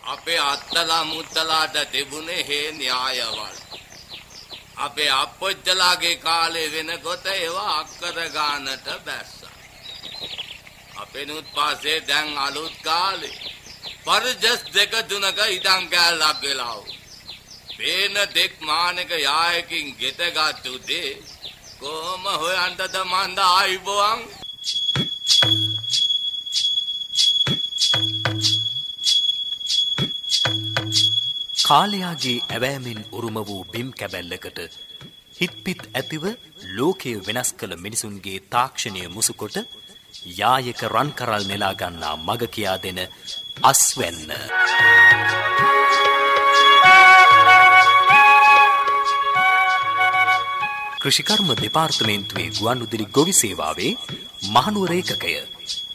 අපේ අත්තලා මුත්තලාට තිබුණේ හේ න්‍යායවල්. අපේ අපොච්චලාගේ කාලේ වෙනකොට ඒවා අක්කර ගානට බැස්සා. අපෙනුත් පස්සේ දැන් අලුත් කාලේ පරිජස් දෙක තුනක ඉඩම් කෑල්ලක් වෙලාව. පේන දෙක් මානක යායකින් ගෙතගත්තු දේ කොහොම හොයන්ටද මන්ද ආයිබෝවන්. කාලයාගේ ඇවෑමෙන් උරුම වූ බිම් කැබැල්ලකට හිත්පිත් ඇතිව ලෝකය වෙනස් කළ මිනිසුන්ගේ තාක්ෂණය මුසුකොට යායක රන් කරල් නෙලා ගන්නා මග කියා දෙන අස්වැන්න. කෘෂිකර්ම දෙපාර්තමේන්තුවේ ගුවන්විදුලි ගොවි සේවාවේ මහනුවර ඒකකය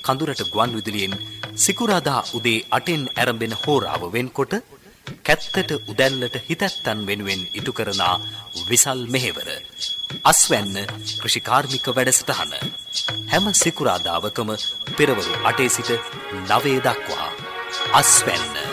කඳුරට ගුවන්විදුලියෙන් සිකුරාදා උදේ 8න් ආරම්භෙන හෝරාව වෙන්කොට කැත්තට උදැල්ලට හිතැත්තන් වෙනුවෙන් ඉටු කරන විසල් මෙහෙවර අස්වැන්න කෘෂිකාර්මික වැඩසටහන හැම සිකුරාදාවකම පෙරවරු 8 සිට 9 දක්වා අස්වැන්න.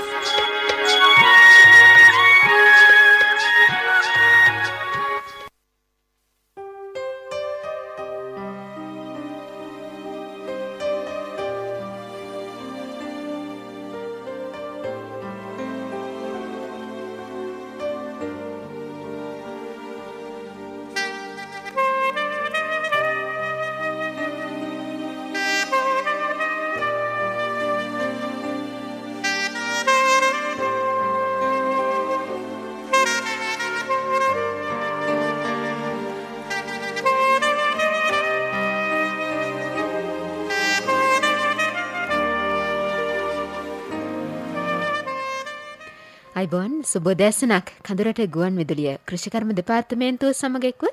අයිබෝන් සුබෝදෑසනක් කඳුරට ගුවන් විදුලිය කෘෂිකර්ම දෙපාර්තමේන්තුව සමග එක්ව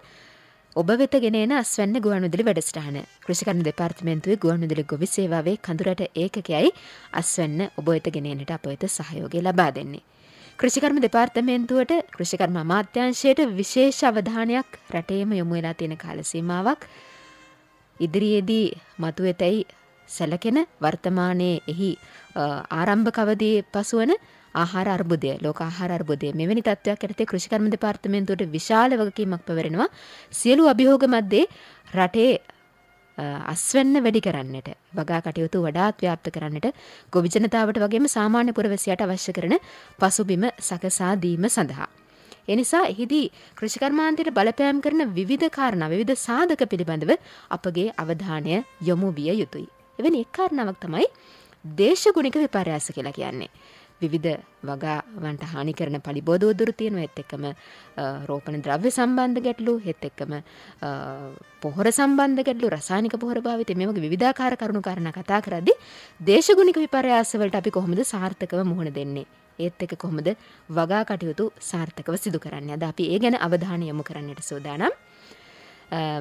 ඔබ වෙත ගෙන එන අස්වැන්න ගුවන් විදුලි වැඩසටහන. කෘෂිකර්ම දෙපාර්තමේන්තුවේ ගුවන් විදුලි ගොවි සේවාවේ කඳුරට ඒකකයයි අස්වැන්න ඔබ වෙත ගෙන එන්නට අප වෙත සහයෝගය ලබා දෙන්නේ. කෘෂිකර්ම දෙපාර්තමේන්තුවට කෘෂිකර්ම අමාත්‍යාංශයට විශේෂ අවධානයක් රටේම යොමු වෙලා තියෙන කාල සීමාවක් ඉදිරියේදී මතුවෙතයි සැලකෙන වර්තමානයේ එහි ආරම්භක අවධියේ පසුවන ආහාර අර්බුදය, ලෝක ආහාර අර්බුදය මෙවැනි තත්ත්වයක් යටතේ කෘෂිකර්ම දෙපාර්තමේන්තුවට විශාල වගකීමක් පැවරෙනවා. සියලු අභියෝග මැද්දේ රටේ අස්වැන්න වැඩි කරන්නට, වගා කටයුතු වඩාත් ව්‍යාප්ත කරන්නට, ගොවි ජනතාවට වගේම සාමාන්‍ය පුරවැසියාට අවශ්‍ය කරන පසුබිම සකසා දීම සඳහා. ඒ නිසා එහිදී කෘෂිකර්මාන්තයට බලපෑම් කරන විවිධ කාරණා, විවිධ සාධක පිළිබඳව අපගේ අවධානය යොමු විය යුතුයි. එවැනි එක් කාරණාවක් තමයි දේශගුණික විපර්යාස කියලා කියන්නේ. විවිධ වගාවන්ට හානි කරන පලිබෝධ උදුරු තියෙනවා. ඒත් එක්කම රෝපණ ද්‍රව්‍ය සම්බන්ධ ගැටලු, ඒත් එක්කම පොහොර සම්බන්ධ ගැටලු, රසායනික පොහොර භාවිතය, මේ වගේ විවිධාකාර කරුණු කාරණා කතා කරද්දී දේශගුණික විපර්යාස වලට අපි කොහොමද සාර්ථකව මුහුණ දෙන්නේ? ඒත් එක්ක කොහොමද වගා කටයුතු සාර්ථකව සිදු කරන්නේ? අද අපි ඒ ගැන අවධානය යොමු කරන්නට සූදානම්.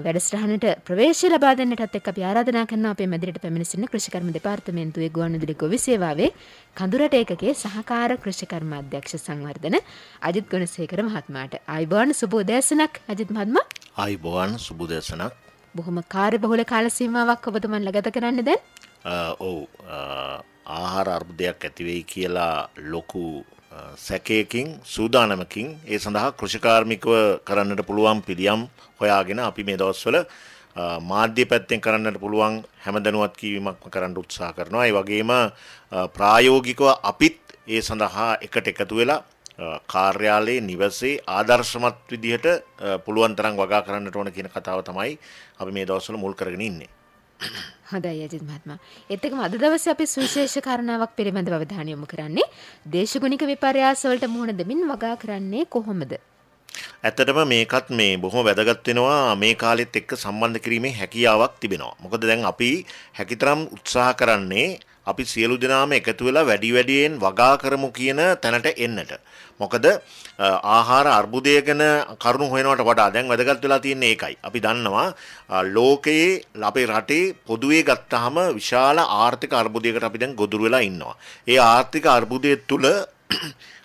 වැඩසටහනට ප්‍රවේශය ලබා දෙන්නටත් එක්ක අපි ආරාධනා කරනවා අපේ මැදිරියට පැමිණ සිටින කෘෂිකර්ම දෙපාර්තමේන්තුවේ ගුවන්විදුලි ගොවි සේවාවේ කඳුරට ඒකකයේ සහකාර කෘෂිකර්ම අධ්‍යක්ෂ සංවර්ධන අජිත් ගුණසේකර මහත්මයාට ආයිබෝන් සුබෝදෑසනක් අජිත් මහත්මයා. ආයිබෝන් සුබෝදෑසනක්. බොහොම කාර්යබහුල කාල සීමාවක් ඔබතුමන් ගත කරන්නේ දැන්? ඔව් ආහාර අර්බුදයක් ඇති වෙයි කියලා ලොකු සැකයකින් සූදානමකින් ඒ සඳහා කෘෂිකාර්මිකව කරන්නට පුළුවන් පිළියම් හොයාගෙන අපි මේ දවස්වල මාධ්‍ය පැත්තෙන් කරන්නට පුළුවන් හැම දැනුවත් කිරීමක් කරන්න උත්සාහ කරනවා. ඒ වගේම ප්‍රායෝගිකව අපිත් ඒ සඳහා එකට එකතු වෙලා කාර්යාලයේ නිවසේ ආදර්ශමත් විදිහට පුළුවන් තරම් වගා කරන්නට ඕන කියන කතාව තමයි අපි මේ දවස්වල මුල් කරගෙන ඉන්නේ. හොඳයි අජිත් මහත්මයා. ඒත් එක්කම අද දවසේ අපි සුවිශේෂ කාරණාවක් පිළිබඳව අවධානය යොමු කරන්නේ දේශගුණික විපර්යාස වලට මුහුණ දෙමින් වගා කරන්නේ කොහොමද? ඇත්තටම මේකත් මේ බොහොම වැදගත් වෙනවා. මේ කාලෙත් එක්ක සම්බන්ධ කිරීමේ හැකියාවක් තිබෙනවා. මොකද දැන් අපි හැකිතරම් උත්සාහ කරන්නේ අපි සියලු දෙනාම එකතු වෙලා වැඩියෙන් වගා කරමු කියන තැනට එන්නට. මොකද ආහාර අර්බුදය ගැන කරුණු හොයනවට වඩා දැන් වැදගත් වෙලා තියෙන්නේ ඒකයි. අපි දන්නවා ලෝකයේ අපේ රටේ පොදුවේ ගත්තාම විශාල ආර්ථික අර්බුදයකට අපි දැන් ගොදුරු වෙලා ඉන්නවා. ඒ ආර්ථික අර්බුදය තුල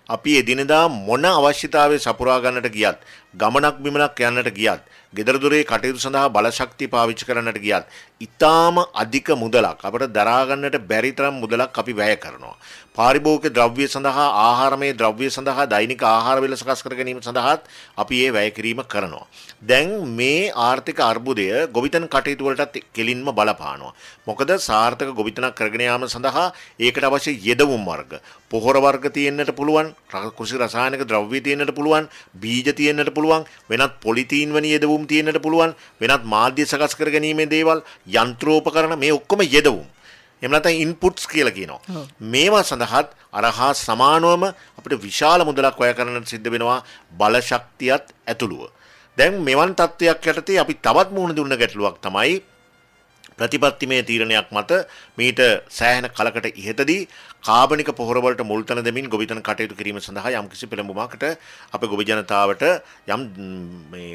අපි එදිනෙදා මොන අවශ්‍යතාවය සපුරා ගන්නට ගියත් ගමනක් බිමනක් යන්නට ගියත් ගෙදර දොරේ කටයුතු සඳහා බල ශක්තිය පාවිච්චි කරන්නට ගියත් ඊටාම අධික මුදලක් අපිට දරා ගන්නට බැරි තරම් මුදලක් අපි වැය කරනවා. පාරිභෝගික ද්‍රව්‍ය සඳහා ආහාරමය ද්‍රව්‍ය සඳහා දෛනික ආහාර වේල සකස් කර ගැනීම සඳහාත් අපි ඒ වැය කිරීම කරනවා. දැන් මේ ආර්ථික අර්බුදය ගොවිතැන් කටයුතු වලටත් කෙලින්ම බලපානවා. මොකද සාර්ථක ගොවිතැනක් කරගෙන යාම සඳහා ඒකට අවශ්‍ය යෙදවුම් වර්ග, පොහොර වර්ග තියෙන්නට පුළුවන්, කෘෂි රසායනික ද්‍රව්‍ය තියෙන්නට පුළුවන්, බීජ තියෙන්නට පුළුවන්, වෙනත් පොලිතීන් වැනි යෙදවුම් තියෙන්නට පුළුවන්, වෙනත් මාධ්‍ය සකස් කර ගැනීමේ දේවල්, යන්ත්‍රෝපකරණ මේ ඔක්කොම යෙදවුම්. එහෙම නැත්නම් ඉන්පුට්ස් කියලා කියනවා. මේවා සඳහාත් අරහා සමානවම අපිට විශාල මුදලක් වැය කරන්නට සිද්ධ වෙනවා බල ශක්තියත් ඇතුළුව. දැන් මෙවන් තත්ත්වයක් යටතේ අපි තවත් මුහුණ දුන්න ගැටලුවක් තමයි ප්‍රතිපත්තිමය තීරණයක් මත මීට සෑහෙන කලකට ඉහතදී කාබනික පොහොර වලට මුල් තැන දෙමින් ගොවිතැන කටයුතු කිරීම සඳහා යම්කිසි පෙළඹුමකට අපේ ගොවි ජනතාවට යම්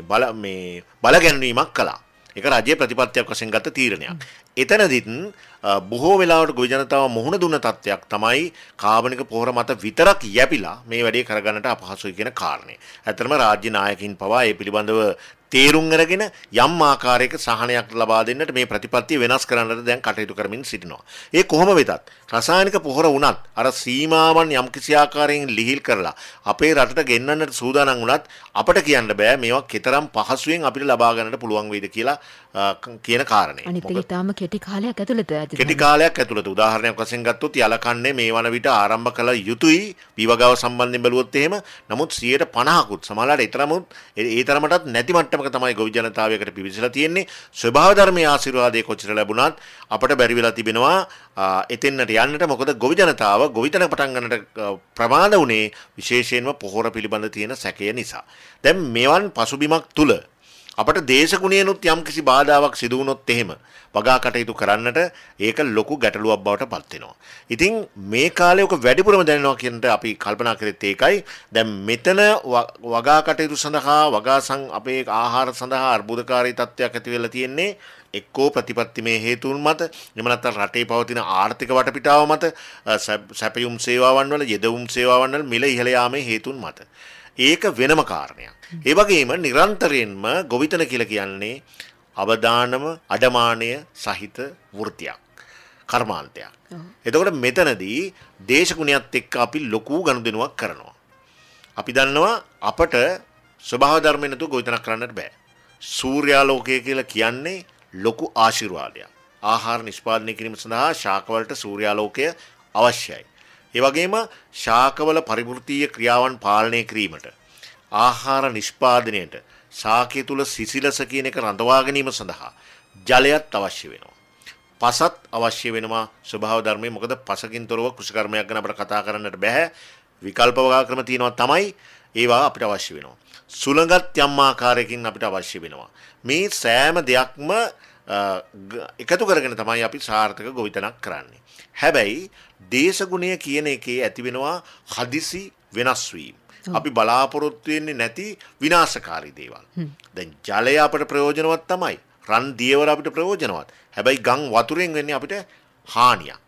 බල ගැන්වීමක් කළා. ඒක රජයේ ප්‍රතිපත්තියක් වශයෙන් ගත්ත තීරණයක්. එතනදිත් බොහෝ වෙලාවට ගොවි ජනතාව මුහුණ දුන්න තත්ත්වයක් තමයි කාබනික පොහොර මත විතරක් යැපිලා මේ වැඩේ කරගන්නට අපහසුයි කියන කාරණේ. ඇත්තටම රාජ්‍ය නායකින් පවා ඒ පිළිබඳව තේරුම් අරගෙන යම් ආකාරයක සහනයක් ලබා දෙන්නට මේ ප්‍රතිපත්තිය වෙනස් කරන්නට දැන් කටයුතු කරමින් සිටිනවා. ඒ කොහොම වෙතත් රසායනික පොහොර වුණත් අර සීමාවන් යම් කිසි ආකාරයෙන් ලිහිල් කරලා අපේ රටට ගෙන්නන්නට සූදානම් වුණත් අපට කියන්න බෑ මේවා කෙතරම් පහසුවෙන් අපිට ලබා ගන්නට පුළුවන් වෙයිද කියලා කියන කාරණේ. අනිත් එක තාම කෙටි කාලයක් ඇතුළත කෙටි කාලයක් ඇතුළත උදාහරණයක් වශයෙන් ගත්තොත් යලකන්නේ මේ වන විට ආරම්භ කළ යුතුයි විවගාව සම්බන්ධයෙන් බැලුවොත් එහෙම. නමුත් 50%කුත් සමහරවිට ඒ තරමටත් නැති මට්ටමක තමයි ගොවි ජනතාවයකට පිවිසලා තියෙන්නේ. ස්වභාව ධර්මයේ ආශිර්වාදයේ කොච්චර ලැබුණත් අපට බැරි වෙලා තිබෙනවා එතෙන්නට යන්නට. මොකද ගොවි ජනතාව ගොවිතැන පටන් ගන්නට ප්‍රමාද වුණේ විශේෂයෙන්ම පොහොර පිළිබඳ තියෙන සැකය නිසා. දැන් මෙවන් පසුබිමක් තුල අපට දේශගුණයනුත් යම් කිසි බාධාවක් සිදු වුණොත් එහෙම වගා කටයුතු කරන්නට ඒක ලොකු ගැටලුවක් බවට පත් වෙනවා. ඉතින් මේ කාලේ ඔක වැඩිපුරම දැනෙනවා කියනට අපි කල්පනා කරෙත් ඒකයි. දැන් මෙතන වගා කටයුතු සඳහා අපේ ආහාර සඳහා අර්බුදකාරී තත්ත්වයක් ඇති වෙලා තියෙන්නේ එක්කෝ ප්‍රතිපත්තිමය හේතුන් මත, එහෙම නැත්නම් රටේ පවතින ආර්ථික වටපිටාව මත, සැපයුම් සේවාවන් වල යෙදවුම් සේවාවන් වල මිල ඉහළ යාමේ හේතුන් මත. ඒක වෙනම කාරණයක්. ඒ වගේම නිරන්තරයෙන්ම ගොවිතැන කියලා කියන්නේ අවදානම අඩමානය සහිත වෘත්තියක්, කර්මාන්තයක්. එතකොට මෙතනදී දේශගුණයත් එක්ක අපි ලොකු ගනුදෙනුවක් කරනවා. අපි දන්නවා අපට ස්වභාව ධර්මයෙන් නැතුව ගොවිතැනක් කරන්නට බෑ. සූර්යාලෝකය කියලා කියන්නේ ලොකු ආශිර්වාදයක්. ආහාර නිෂ්පාදනය කිරීම සඳහා ශාකවලට සූර්යාලෝකය අවශ්‍යයි. ඒ වගේම ශාකවල පරිවෘත්තීය ක්‍රියාවන් පාලනය කිරීමට, ආහාර නිෂ්පාදනයට, ශාකය තුල සිසිලස කියන එක රඳවා ගැනීම සඳහා ජලයත් අවශ්‍ය වෙනවා. පසත් අවශ්‍ය වෙනවා ස්වභාව ධර්මයේ. මොකද පසකින් තොරව කෘෂිකර්මයක් ගැන අපිට කතා කරන්නට බෑ. විකල්ප වගා ක්‍රම තියෙනවා තමයි ඒවා අපිට අවශ්‍ය වෙනවා. සුළඟත් යම් ආකාරයකින් අපිට අවශ්‍ය වෙනවා. මේ සෑම දෙයක්ම එකතු කරගෙන තමයි අපි සාර්ථක ගොවිතැනක් කරන්නේ. හැබැයි දේශගුණය කියන එකේ ඇති වෙනවා හදිසි වෙනස් වීම. අපි බලාපොරොත්තු වෙන්නේ නැති විනාශකාරී දේවල්. දැන් ජලය අපිට ප්‍රයෝජනවත් තමයි. රන් දියවර අපිට ප්‍රයෝජනවත්. හැබැයි ගම් වතුරෙන් වෙන්නේ අපිට හානියක්.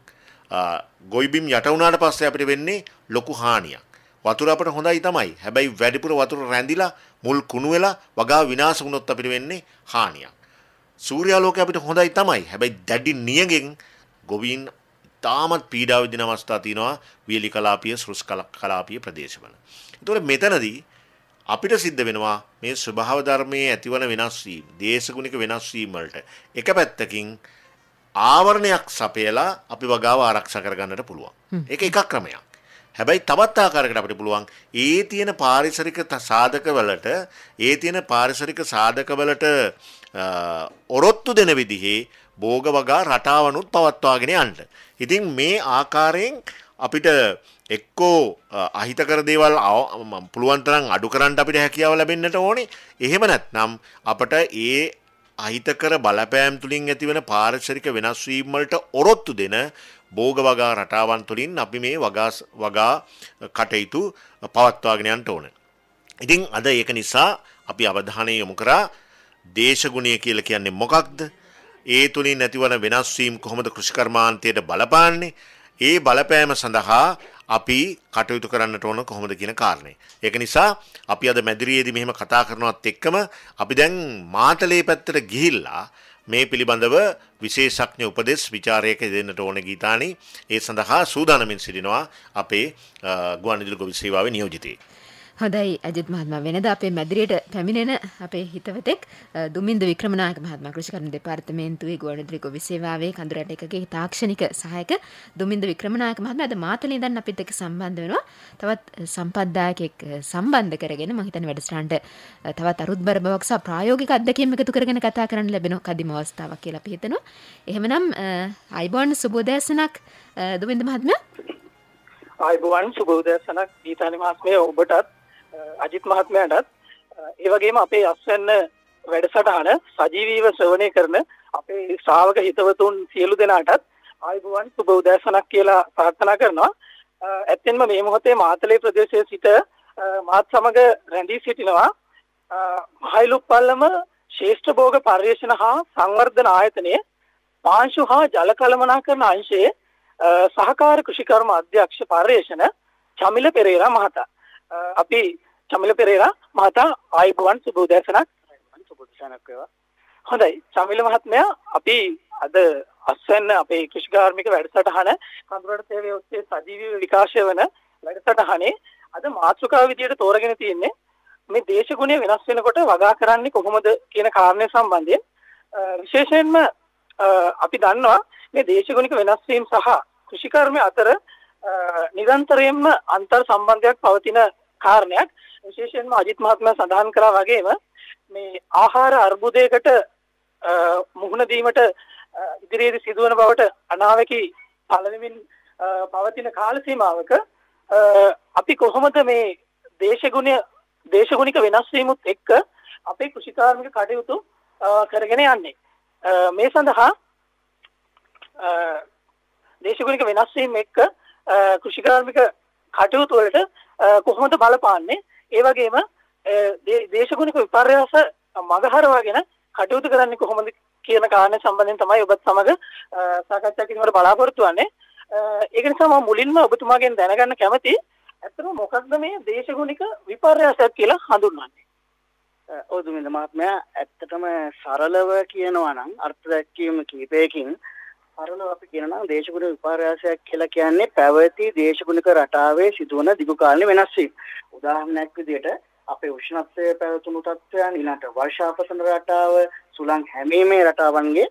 ගොයිබිම් යට වුණාට පස්සේ අපිට වෙන්නේ ලොකු හානියක්. වතුර අපිට හොඳයි තමයි. හැබැයි වැඩිපුර වතුර රැඳිලා මුල් කුණු වෙලා වගා විනාශ වුණොත් අපිට වෙන්නේ හානියක්. සූර්යාලෝකය අපිට හොඳයි තමයි. හැබැයි දැඩි නියගෙන් ගොවීන් තාමත් පීඩා විඳින අවස්ථා තියෙනවා වියලි කලාපීය සෘස් කලාපීය ප්‍රදේශවල. ඒතකොට මෙතනදී අපිට සිද්ධ වෙනවා මේ ස්වභාව ධර්මයේ ඇතිවන වෙනස් වීම, දේශගුණික වෙනස් වීම වලට එක පැත්තකින් ආවරණයක් සපයලා අපි වගාව ආරක්ෂා කරගන්නට පුළුවන්. ඒක එකක් ක්‍රමයක්. හැබැයි තවත් ආකාරයකට අපිට පුළුවන් ඒ තියෙන පාරිසරික සාධකවලට ඔරොත්තු දෙන විදිහේ භෝග වගා රටාවනුත් පවත්වාගෙන යන්න. ඉතින් මේ ආකාරයෙන් අපිට එක්කෝ අහිතකර දේවල් පුළුවන් තරම් අඩු කරන්න අපිට හැකියාව ලැබෙන්නට ඕනේ. එහෙම නැත්නම් අපට ඒ අහිතකර බලපෑම් තුලින් ඇතිවන පාරිසරික වෙනස් වීම වලට ඔරොත්තු දෙන භෝග වගා රටාවන් තුලින් අපි මේ වගා කටයුතු පවත්වාගෙන යන්න ඕනේ. ඉතින් අද ඒක නිසා අපි අවධානය යොමු කරා දේශගුණය කියලා කියන්නේ මොකක්ද? ඒ තුලින් ඇතිවන වෙනස් වීම කොහොමද කෘෂිකර්මාන්තයට බලපාන්නේ? ඒ බලපෑම සඳහා අපි කටයුතු කරන්නට ඕන කොහොමද කියන කාරණේ. ඒක නිසා අපි අද මැදිරියේදී මෙහෙම කතා කරනවත් එක්කම අපි දැන් මාතලේ පැත්තට ගිහිල්ලා මේ පිළිබඳව විශේෂඥ උපදෙස් විචාරයක දෙන්නට ඕන ගීතානි ඒ සඳහා සූදානමින් සිටිනවා අපේ ගුවන්විදුලි ගොවි සේවාවේ නියෝජිතයෙක්. හොඳයි අජිත් මහත්මයා වෙනදා අපේ මැදිරියට පැමිණෙන අපේ හිතවතෙක් දුමින්ද වික්‍රමනායක මහත්මයා කෘෂිකර්ම දෙපාර්තමේන්තුවේ ගුවන්විදුලි ගොවි සේවාවේ කඳුරට එකකේ තාක්ෂණික සහායක දුමින්ද වික්‍රමනායක මහත්මයා අද මාතලේ ඉඳන් අපිත් එක්ක සම්බන්ධ වෙනවා. තවත් සම්පත්දායකෙක් සම්බන්ධ කරගෙන මම හිතන්නේ වැඩසටහනට තවත් අරුත්බර බවක් සහ ප්‍රායෝගික අත්දැකීම් එකතු කරගෙන කතා කරන්න ලැබෙන කදිම අවස්ථාවක් කියලා අපි හිතනවා. එහෙමනම් අයිබෝන් සුබෝදෑසනක් දුමින්ද මහත්මයා. අයිබෝන් සුබෝදෑසනක් දීතානි මහත්මයා ඔබටත් අජිත් මහත්මයාටත් ඒ වගේම අපේ අස්වැන්න වැඩසටහන සජීවීව ශ්‍රවණය කරන අපේ ශ්‍රාවක හිතවතුන් සියලු දෙනාටත් ආයුබෝවන් සුබ උදෑසනක් කියලා ප්‍රාර්ථනා කරනවා. ඇත්තෙන්ම මේ මොහොතේ මාතලේ ප්‍රදේශයේ සිට මාත් සමග රැඳී සිටිනවා මහයිලුප්පල්ලම ශ්‍රේෂ්ඨ භෝග පර්යේෂණ හා සංවර්ධන ආයතනයේ පාංශු හා ජල කළමනාකරණ අංශයේ සහකාර කෘෂිකර්ම අධ්‍යක්ෂ පර්යේෂණ චමිල පෙරේරා මහතා. අපි චමිල පෙරේරා මහතා ආයුබෝවන් සුබ උදෑසනක්. සුබ උදෑසනක් වේවා. හොඳයි චමිල මහත්මයා අපි අද අස්වැන්න අපේ කෘෂිකාර්මික වැඩසටහන කඳුරට සේවයේ ඔස්සේ සජීවීව විකාශය වන වැඩසටහනේ අද මාතෘකාව විදියට තෝරගෙන තියෙන්නේ මේ දේශගුණය වෙනස් වෙනකොට වගා කරන්නේ කොහොමද කියන කාරණය සම්බන්ධයෙන්. විශේෂයෙන්ම අපි දන්නවා මේ දේශගුණික වෙනස් වීම සහ කෘෂිකර්මය අතර නිරන්තරයෙන්ම අන්තර් සම්බන්ධයක් පවතින කාරණයක්. විශේෂයෙන්ම අජිත් මහත්මයා සඳහන් කළා වගේම මේ ආහාර අර්බුදයකට මුහුණ දීමට ඉදිරියේදී සිදුවන බවට අනාවැකි පළවෙමින් පවතින කාල සීමාවක අපි කොහොමද මේ දේශගුණික වෙනස් වීමුත් එක්ක අපේ කෘෂිකාර්මික කටයුතු කරගෙන යන්නේ. මේ සඳහා දේශගුණික වෙනස් වීම එක්ක කෘෂිකාර්මික කටයුතු වලට කොහොමද බලපාන්නේ? ඒ වගේම දේශගුණික විපර්යාස මගහරවාගෙන කටයුතු කරන්නේ කොහොමද කියන කාරණේ සම්බන්ධයෙන් තමයි ඔබත් සමග සාකච්ඡා කිරීමට බලාපොරොත්තු වෙන්නේ. ඒක නිසා මම මුලින්ම ඔබතුමාගෙන් දැනගන්න කැමතියි ඇත්තටම මොකක්ද මේ දේශගුණික විපර්යාසයක් කියලා හඳුන්වන්නේ? ඔව් දුමින්ද මහත්මයා ඇත්තටම සරලව කියනවා නම් අර්ථ දැක්වීම කීපයකින් සරලව අපි කියනවා නම් දේශගුණික විපර්යාසයක් කියලා කියන්නේ පැවති දේශගුණික රටාවේ සිදුවන දිගුකාලීන වෙනස් වීම. උදාහරණයක් විදිහට අපේ උෂ්ණත්වයේ පැවතුණු තත්ත්වයන් ඊළඟට වර්ෂාපතන රටාව සුළං හැමීමේ රටාවන්ගේ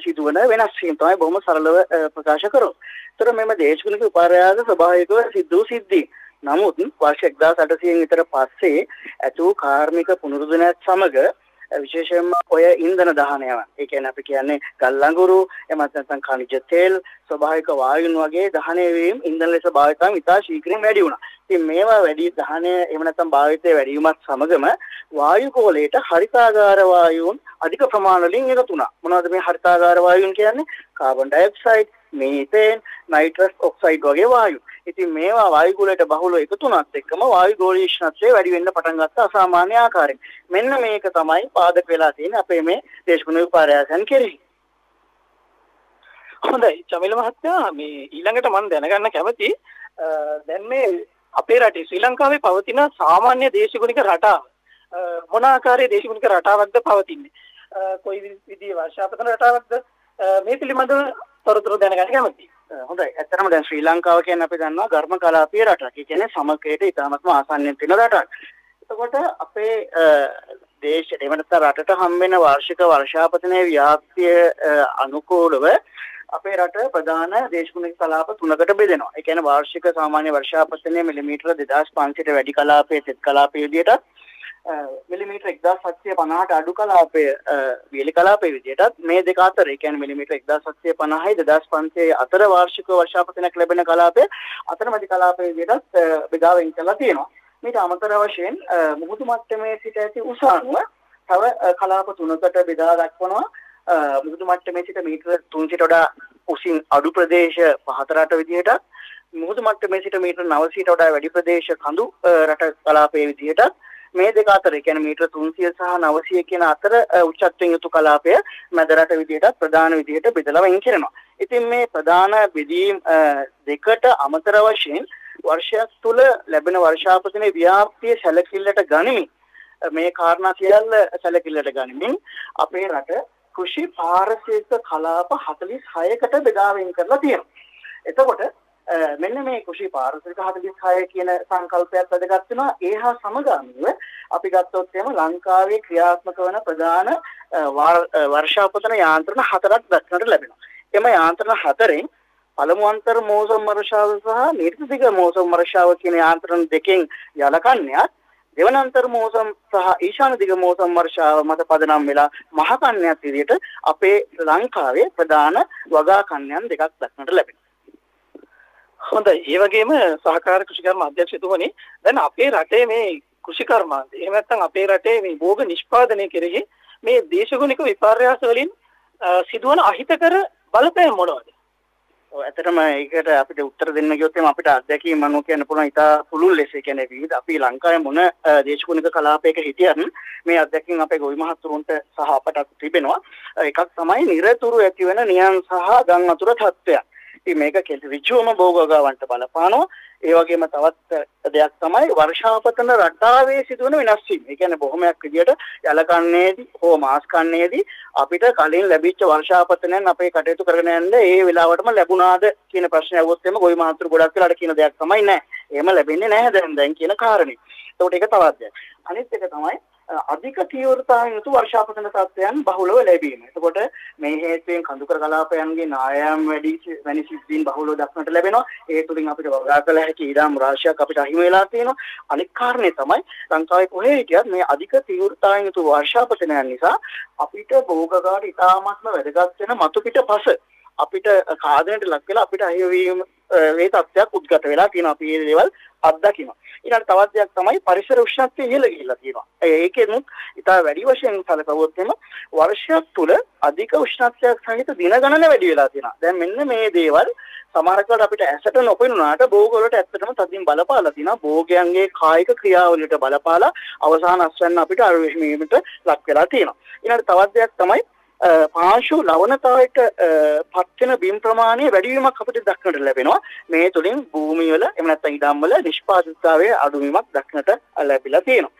සිදුවන වෙනස් වීම තමයි බොහොම සරලව ප්‍රකාශ කරොත්. ඒතර මෙම දේශගුණික විපර්යාස ස්වභාවිකව සිද්ධ වූ සිද්ධි. නමුත් වර්ෂ 1800 විතර පස්සේ ඇතු කාර්මික පුනරුද්ධනයත් සමග විශේෂයෙන්ම ඔය ඉන්ධන දහනයවන් ඒ කියන්නේ අපි කියන්නේ ගල් අඟුරු එමත් නැත්නම් ඛනිජ තෙල් ස්වභාවික වායුන් වගේ දහනය වීම ඉන්ධන ලෙස භාවිතවම ඉතා ශීඝ්‍රයෙන් වැඩි වුණා. ඉතින් මේවා වැඩි දහනය එහෙම නැත්නම් භාවිතයේ වැඩි වීමත් සමගම වායු ගෝලයට හරිතාගාර වායුන් අධික ප්‍රමාණ වලින් එකතු වුණා. මොනවද මේ හරිතාගාර වායුන් කියන්නේ? Carbon dioxide, methane, nitrous oxide වගේ වායු. ඉතින් මේවා වායු ගෝලයට බහුලව එකතු වුණත් එක්කම වායු ගෝලීය උෂ්ණත්වය වැඩි වෙන්න පටන් ගත්ත අසාමාන්‍ය ආකාරයෙන්. මෙන්න මේක තමයි පාදක වෙලා තියෙන්නේ අපේ මේ දේශගුණික විපර්යාසයන් කෙරෙහි. හොඳයි චමිල මහත්තයා මේ ඊළඟට මම දැනගන්න කැමතියි දැන් මේ අපේ රටේ ශ්‍රී ලංකාවේ පවතින සාමාන්‍ය දේශගුණික රටාව මොන ආකාරයේ දේශගුණික රටාවක්ද පවතින්නේ? කොයි විදිහේ වර්ෂාපතන රටාවක්ද? මේ පිළිබඳව තොරතුරු දැනගන්න කැමතියි. හොඳයි. ඇත්තටම දැන් ශ්‍රී ලංකාව කියන්නේ අපි දන්නවා ඝර්ම කලාපීය රටක්. ඒ කියන්නේ සමකයට ඉතාමත්ම ආසන්නයෙන් තියෙන රටක්. එතකොට අපේ දේශ දෙවනත රටට හම් වෙන වාර්ෂික වර්ෂාපතනයේ ව්‍යාප්තිය අනුකූලව අපේ රට ප්‍රධාන දේශගුණික කලාප තුනකට බෙදෙනවා. ඒ කියන්නේ වාර්ෂික සාමාන්‍ය වර්ෂාපතනය මිලිමීටර 2500ට වැඩි කලාපයේ තෙත් කලාපයේ විදිහට මිලිමීටර 1750ට අඩු කලාපයේ වියලි කලාපයේ විදිහටත් මේ දෙක අතර ඒ කියන්නේ මිලිමීටර 1750යි 2500 අතර වාර්ෂික වර්ෂාපතනයක් ලැබෙන කලාපයේ අතරමැදි කලාපයේ විදිහටත් බෙදාවෙන් කරලා තියෙනවා. මේට අමතර වශයෙන් මුහුදු මට්ටමේ සිට ඇති උස අනුව තව කලාප තුනකට බෙදා දක්වනවා. මුහුදු මට්ටමේ සිට මීටර 300ට වඩා උසින් අඩු ප්‍රදේශ 4 විදිහට මුහුදු මට්ටමේ සිට මීටර 900ට වඩා වැඩි ප්‍රදේශ කඳු රට කලාපයේ විදිහට මේ දෙක අතර කියන්නේ මීටර 300 සහ 900 කියන අතර උච්චත්වයෙන් යුතු කලාපය මැද රට විදිහට ප්‍රධාන විදිහට බෙදලා වෙන් කරනවා. ඉතින් මේ ප්‍රධාන බෙදීම් දෙකට අමතර වශයෙන් වර්ෂයක් තුල ලැබෙන වර්ෂාපතනයේ ව්‍යාප්තිය සැලකිල්ලට ගනිමින් මේ කාරණා සියල්ල සැලකිල්ලට ගනිමින් අපේ රට කෘෂි පාරිසරික කලාප 46කට බෙදා වෙන් කරලා තියෙනවා. එතකොට මෙන්න මේ කෘෂි පාරිසරික 46 කියන සංකල්පයක් වැදගත් වෙනවා. ඒ හා සමගාමීව අපි ගත්තොත් එහෙම ලංකාවේ ක්‍රියාත්මක වන ප්‍රධාන වර්ෂාපතන යාන්ත්‍රණ 4ක් දක්නට ලැබෙනවා. එම යාන්ත්‍රණ 4න් පළමු අන්තර් මෝසම් වර්ෂාව සහ නිර්දිග මෝසම් වර්ෂාව කියන යාන්ත්‍රණ දෙකෙන් යලකන්නේත් දෙවන අන්තර් මෝසම් සහ ඊශාන දිග මෝසම් වර්ෂාව මත පදනම් වෙලා මහ කන්‍යාත් විදිහට අපේ ලංකාවේ ප්‍රධාන වගා කන්‍යාන් දෙකක් දක්නට ලැබෙනවා. හොඳයි. ඒ වගේම සහකාර කෘෂිකර්ම අධ්‍යක්ෂතුමනි දැන් අපේ රටේ මේ කෘෂිකර්මාන්ත එහෙම නැත්නම් අපේ රටේ මේ භෝග නිෂ්පාදනය කෙරෙහි මේ දේශගුණික විපර්යාස වලින් සිදුවන අහිතකර බලපෑම් මොනවද? ඇත්තටම ඒකට අපිට උත්තර දෙන්න ගියොත් එම අපිට අත්දැකීම් මනෝ කියන්න පුළුවන් ඉතා පුළුල් ලෙස. ඒ කියන්නේ විවිධ අපි ලංකාවේ මොන දේශගුණික කලාපයක හිටියත් මේ අත්දැකීම් අපේ ගොවි මහතුරුන්ට සහ අපට තිබෙනවා. එකක් තමයි නිරතුරු ඇතිවන නියන් සහ ගම් අතුර තත්ත්වයක්. ඉතින් මේක ඍජුවම භෝගගාවන්ට බලපානවා. ඒ වගේම තවත් දෙයක් තමයි වර්ෂාපතන රටාවේ සිදුවන වෙනස් වීම. ඒ කියන්නේ බොහොමයක් විදියට යලකන්නේදී හෝ මාස් කන්නේදී අපිට කලින් ලැබිච්ච වර්ෂාපතනයන් අපේ කටයුතු කරගෙන යන්න ඒ වෙලාවටම ලැබුණාද කියන ප්‍රශ්නය આવොත් එම ගොවි මහතුරු ගොඩක් වෙලාට කියන දෙයක් තමයි නෑ. එහෙම ලැබෙන්නේ නැහැ දැන් කියන කාරණේ. ඒකට ඒක තවත් දෙයක්. අනිත් එක තමයි අධික තීව්‍රතාවයෙන් යුතු වර්ෂාපතන තත්ත්වයන් බහුලව ලැබීම. එතකොට මේ හේතුවෙන් කඳුකර කලාපයන්ගේ නායම් වැනි සිද්ධීන් බහුලව දක්නට ලැබෙනවා. ඒ තුලින් අපිට වගා කළ හැකි ඊඩම් රාශියක් අපිට අහිමි වෙලා තියෙනවා. අනික් කාරණේ තමයි ලංකාවේ කොහේ හිටියත් මේ අධික තීව්‍රතාවයෙන් යුතු වර්ෂාපතනයන් නිසා අපිට භෝගගාට ඉතාමත්ම වැදගත් වෙන මතු පිටපස අපිට කාදනයට ලක් වෙලා අපිට අහිවීම මේ තත්ත්වයක් උද්ගත වෙලා තියෙනවා. අපි මේ දේවල් අත්දකිනවා. ඊළඟ තවත් දෙයක් තමයි පරිසර උෂ්ණත්වය ඉහළ ගිහිල්ලා තියෙනවා. ඒකෙනුත් ඉතා වැඩි වශයෙන් සැලකුවොත් එම වර්ෂයක් තුල අධික උෂ්ණත්වයක් සහිත දින ගණන වැඩි වෙලා තියෙනවා. දැන් මෙන්න මේ දේවල් සමහරකට අපිට ඇසට නොපෙනුනාට භෝග වලට ඇත්තටම තදින් බලපාලා තියෙනවා. භෝගයන්ගේ කායික ක්‍රියාවලියට බලපාලා අවසාන අස්වැන්න අපිට අරවීමට ලක් වෙලා තියෙනවා. ඊළඟ තවත් දෙයක් තමයි පාංශු ලවණතාවයට පත්වෙන බිම් ප්‍රමාණය වැඩිවීමක් අපිට දක්නට ලැබෙනවා. මේ තුලින් භූමිය වල එහෙම නැත්නම් ඉඩම් වල නිෂ්පාදිතතාවයේ අඩුවීමක් දක්නට ලැබිලා තියෙනවා.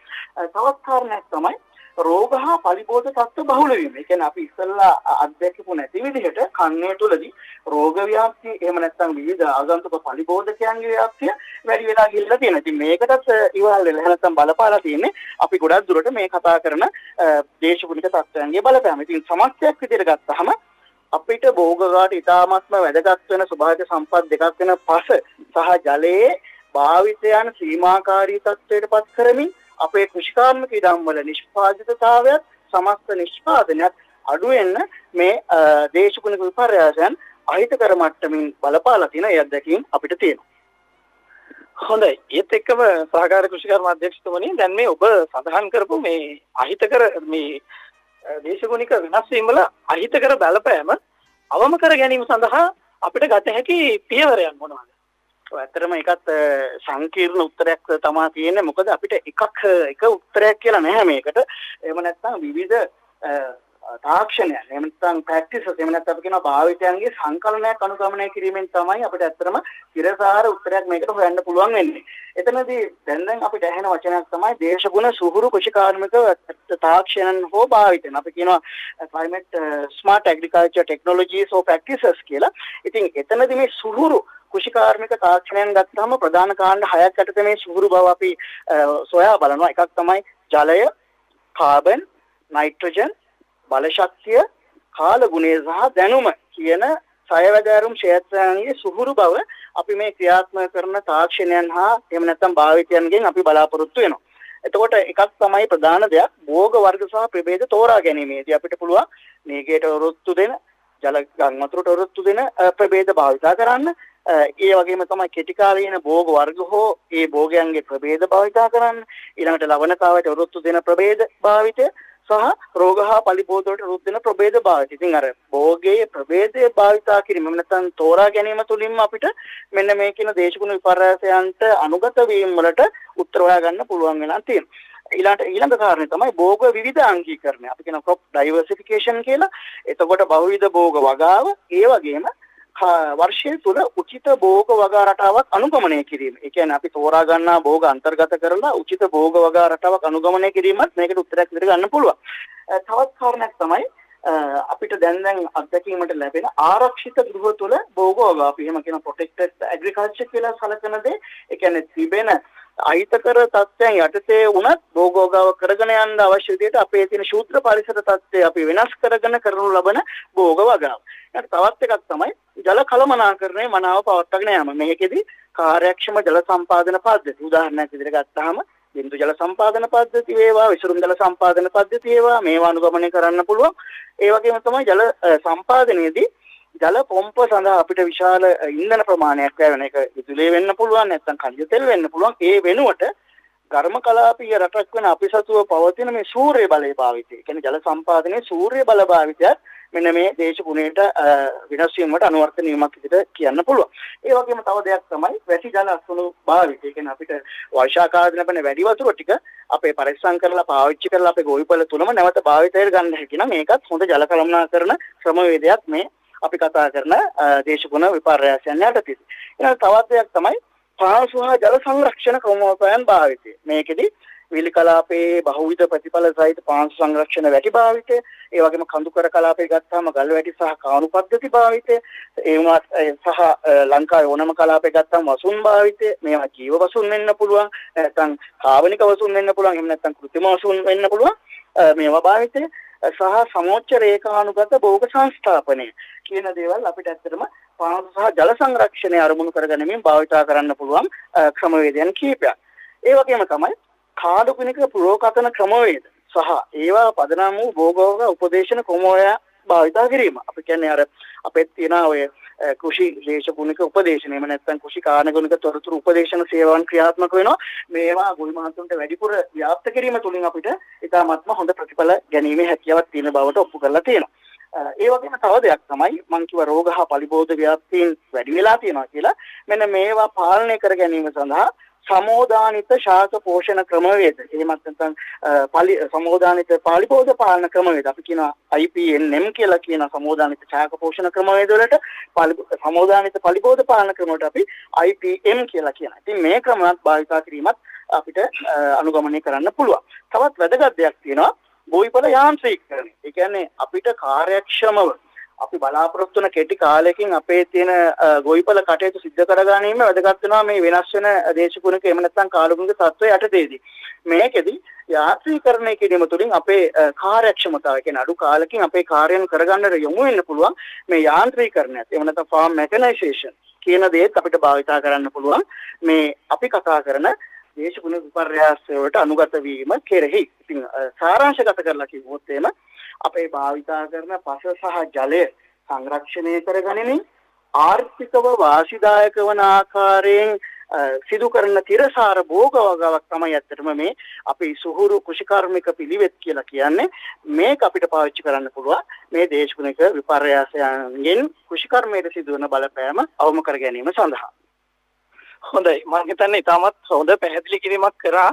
තවත් කාරණයක් තමයි රෝග හා පලිබෝධ තත්ත්ව බහුල වීම. ඒ කියන්නේ අපි ඉස්සෙල්ලා අත්දැකපු නැති විදිහට කන්නේ තුලදී රෝග ව්‍යාප්තිය එහෙම නැත්නම් විවිධ ආගන්තුක පලිබෝධකයන්ගේ ව්‍යාප්තිය වැඩි වෙලා ගිහිල්ලා තියෙනවා. ඉතින් මේකටත් ඉවහල් වෙලා නැත්නම් බලපාලා තියෙන්නේ අපි ගොඩක් දුරට මේ කතා කරන දේශගුණික තත්ත්වයන්ගේ බලපෑම. ඉතින් සමස්තයක් විදිහට ගත්තාම අපිට භෝගගාට ඉතාමත්ම වැදගත් වෙන ස්වභාවික සම්පත් දෙකක් වෙන පස සහ ජලයේ භාවිතයන් සීමාකාරී තත්ත්වයට පත් කරමින් අපේ කෘෂිකාර්මික ඉඩම් වල නිෂ්පාදිතතාවයත් සමස්ත නිෂ්පාදනයත් අඩු වෙන්න මේ දේශගුණික විපර්යාසයන් අහිතකර මට්ටමින් බලපාලා තියෙන ඒ අත්දැකීම් අපිට තියෙනවා. හොඳයි. ඒත් එක්කම සහකාර කෘෂිකර්ම අධ්‍යක්ෂතුමනි දැන් මේ ඔබ සඳහන් කරපු මේ අහිතකර මේ දේශගුණික වෙනස් වීම වල අහිතකර බලපෑම අවම කර ගැනීම සඳහා අපිට ගත හැකි පියවරයන් මොනවාද? ඇත්තටම ඒකත් සංකීර්ණ උත්තරයක් තමයි තියෙන්නේ. මොකද අපිට එක උත්තරයක් කියලා නැහැ මේකට. එහෙම නැත්නම් විවිධ තාක්ෂණයන් එහෙම නැත්නම් ප්‍රැක්ටිසස් එහෙම නැත්නම් අපි කියනවා භාවිතයන්ගේ සංකලනයක් අනුගමනය කිරීමෙන් තමයි අපිට ඇත්තටම ඉරසාර උත්තරයක් මේකට හොයන්න පුළුවන් වෙන්නේ. එතනදී දැන් අපිට ඇහෙන වචනයක් තමයි දේශගුණ සුහුරු කෘෂිකාර්මික තාක්ෂණයන් හෝ භාවිතයන්. අපි කියනවා climate smart agriculture technologies or practices කියලා. ඉතින් එතනදී මේ සුහුරු කෘෂිකාර්මික තාක්ෂණයන් ගත්තාම ප්‍රධාන කාණ්ඩ 6ක් යටතේ මේ සුහුරු බව අපි සොයා බලනවා. එකක් තමයි ජලය, කාබන්, නයිට්‍රජන්, බල ශක්තිය, කාල ගුණය සහ දැනුම කියන සයවැදෑරුම් ක්ෂේත්‍රයන්ගේ සුහුරු බව අපි මේ ක්‍රියාත්මක කරන තාක්ෂණයන් හා එහෙම නැත්නම් භාවිතයන්ගෙන් අපි බලාපොරොත්තු වෙනවා. එතකොට එකක් තමයි ප්‍රධාන දෙයක් භෝග වර්ග සහ ප්‍රභේද තෝරා ගැනීමේදී අපිට පුළුවන් මේකේට ඔරොත්තු දෙන ජල ගම් වතුරට ඔරොත්තු දෙන ප්‍රභේද භාවිතා කරන්න. ඒ වගේම තමයි කෙටි කාලීන භෝග වර්ග හෝ ඒ භෝගයන්ගේ ප්‍රභේද භාවිතා කරන්න. ඊළඟට ලවණතාවයට ඔරොත්තු දෙන ප්‍රභේද භාවිතය සහ රෝග හා පලිබෝධ වලට ඔරොත්තු දෙන ප්‍රභේද භාවිතය. ඉතින් අර භෝගයේ ප්‍රභේදය භාවිතා කිරීම නැත්නම් තෝරා ගැනීම තුලින්ම අපිට මෙන්න මේ කියන දේශගුණ විපර්යාසයන්ට අනුගත වීම වලට උත්තර හොයා ගන්න පුළුවන් වෙනවා තියෙනවා. ඊළඟ කාරණේ තමයි භෝග විවිධාංගීකරණය. අපි කියන crop diversification කියලා. එතකොට බහුවිධ භෝග වගාව ඒ වගේම වර්ෂය තුල උචිත භෝග වගා රටාවක් අනුගමනය කිරීම. ඒ කියන්නේ අපි තෝරා ගන්නා භෝග අන්තර්ගත කරලා උචිත භෝග වගා රටාවක් අනුගමනය කිරීමත් මේකට උත්තරයක් විදිහට ගන්න පුළුවන්. තවත් කාරණයක් තමයි අපිට දැන් අත්දැකීමට ලැබෙන ආරක්ෂිත ගෘහ තුල භෝග වගා අපි එහෙම කියන ප්‍රොටෙක්ටඩ් ඇග්‍රිකල්චර් කියලා සැලකන දේ. ඒ කියන්නේ තිබෙන අහිතකර තත්ත්වයන් යටතේ වුණත් භෝග වගාව කරගෙන යන්න අවශ්‍ය විදිහට අපේ තියෙන ශූද්‍ර පරිසර තත්ත්වය අපි වෙනස් කරගෙන කරනු ලබන භෝග වගාව. තවත් එකක් තමයි ජල කළමනාකරණය මනාව පවත්වාගෙන යාම. මේකෙදි කාර්යක්ෂම ජල සම්පාදන පද්ධති උදාහරණයක් විදිහට ගත්තාම බින්දු ජල සම්පාදන පද්ධති වේවා විසුරුම් ජල සම්පාදන පද්ධති වේවා මේවා අනුගමනය කරන්න පුළුවන්. ඒ වගේම තමයි ජල සම්පාදනයේදී ජල පොම්ප සඳහා අපිට විශාල ඉන්ධන ප්‍රමාණයක් වැය වෙන එක විදුලිය වෙන්න පුළුවන් නැත්නම් කනිජ තෙල් වෙන්න පුළුවන්. ඒ වෙනුවට ඝර්ම කලාපීය රටක් වෙන අපි සතුව පවතින මේ සූර්ය බලය භාවිතය. ඒ කියන්නේ ජල සම්පාදනයේ සූර්ය බල භාවිතයත් මෙන්න මේ දේශගුණයට විනාශ වීමට අනුවර්තන වීමක් විදිහට කියන්න පුළුවන්. ඒ වගේම තව දෙයක් තමයි වැසි ජල අසුණු භාවිතය. ඒ කියන්නේ අපිට වර්ෂාකාලදී ලැබෙන වැඩි වතුර ටික අපේ පරිස්සම් කරලා පාවිච්චි කරලා අපේ ගොවිපළ තුලම නැවත භාවිතයට ගන්න හැකි නම් මේකත් හොඳ ජල කළමනාකරණ ක්‍රමවේදයක් මේ අපි කතා කරන දේශගුණ විපර්යාසයන් යටතේ. ඊළඟ තවත් දෙයක් තමයි පාසු හා ජල සංරක්ෂණ ක්‍රමෝපායන් භාවිතය. මේකෙදි විලි කලාපයේ බහුවිධ ප්‍රතිඵල සහිත පාංශු සංරක්ෂණ වැටි භාවිතය, ඒ වගේම කඳුකර කලාපයේ ගත්තාම ගල් වැටි සහ කාණු පද්ධති භාවිතය, ඒ වුණත් සහ ලංකාවේ ඕනම කලාපයේ ගත්තාම වසුන් භාවිතය, මේවා ජීව වසුන් වෙන්න පුළුවන්, නැත්නම් කාබනික වසුන් වෙන්න පුළුවන්, එහෙම නැත්නම් කෘත්‍රිම වසුන් වෙන්න පුළුවන්. මේවා භාවිතය සහ සමෝච්ච රේඛානුගත භෝග සංස්ථාපනය කියන දේවල් අපිට ඇත්තටම පාංශු සහ ජල සංරක්ෂණය අරමුණු කරගැනීමෙන් භාවිතා කරන්න පුළුවන් ක්‍රමවේදයන් කීපයක්. ඒ වගේම තමයි කාඩුපිනික පුරෝකථන ක්‍රමවේද සහ ඒවා පදනම් වූ භෝගෝග උපදේශන ක්‍රමෝය භාවිතා කිරීම. අපි කියන්නේ අර අපේ තියෙන ඔය කෘෂි දේශගුණික උපදේශන එහෙම නැත්නම් කෘෂි කාර්යගුණික තොරතුරු උපදේශන සේවාවන් ක්‍රියාත්මක වෙනවා. මේවා ගොවි මහතුන්ට වැඩිපුර ව්‍යාප්ත කිරීම තුලින් අපිට ඉතාමත්ම හොඳ ප්‍රතිඵල ගැනීමේ හැකියාවක් තියෙන බවට ඔප්පු කරලා තියෙනවා. ඒ වගේම තව දෙයක් තමයි මම කිව්වා රෝග හා පලිබෝධ ව්‍යාප්තීන් වැඩි වෙලා තියෙනවා කියලා. මෙන්න මේවා පාලනය කර ගැනීම සඳහා සමෝදානිත ශාක පෝෂණ ක්‍රමවේද එහෙමත් නැත්නම් සමෝදානිත පලිබෝධ පාලන ක්‍රමවේද අපි කියනවා IPNM කියලා කියන සමෝදානිත ශාක පෝෂණ ක්‍රමවේද වලට සමෝදානිත පලිබෝධ පාලන ක්‍රමවලට අපි IPM කියලා කියනවා. ඉතින් මේ ක්‍රමවත් භාවිතා කිරීමත් අපිට අනුගමනය කරන්න පුළුවන්. තවත් වැදගත් දෙයක් තියෙනවා ගොවිපළ යාන්ත්‍රීකරණය. ඒ කියන්නේ අපිට කාර්යක්ෂමව අපි බලාපොරොත්තු වෙන කෙටි කාලයකින් අපේ තියෙන ගොවිපළ කටයුතු සිද්ධ කරගැනීම වැදගත් වෙනවා මේ වෙනස් වෙන දේශගුණික එහෙම නැත්නම් කාලගුණික තත්ත්වය යටතේදී. මේකෙදි යාන්ත්‍රීකරණය කිරීම තුළින් අපේ කාර්යක්ෂමතාවය කියන අඩු කාලෙකින් අපේ කාර්යයන් කරගන්නට යොමු වෙන්න පුළුවන් මේ යාන්ත්‍රීකරණයත් එහෙම නැත්නම් ෆාම් මෙකනයිසේෂන් කියන දේත් අපිට භාවිතා කරන්න පුළුවන් මේ අපි කතා කරන දේශගුණ විපර්යාස වලට අනුගත වීම කෙරෙහි. ඉතින් සාරාංශගත කරලා කිව්වොත් එහෙම අපේ භාවිතා කරන පස සහ ජලය සංරක්ෂණය කරගනිමින් ආර්ථිකව වාසිදායක වන ආකාරයෙන් සිදු කරන තිරසාර භෝග වගාවක් තමයි ඇත්තටම මේ අපි සුහුරු කෘෂිකාර්මික පිළිවෙත් කියලා කියන්නේ. මේක අපිට පාවිච්චි කරන්න පුළුවන් මේ දේශගුණික විපර්යාසයන්ගෙන් කෘෂිකර්මයට සිදුවන බලපෑම අවම කර ගැනීම සඳහා. හොඳයි මම හිතන්නේ ඉතාමත් හොඳ පැහැදිලි කිරීමක් කරා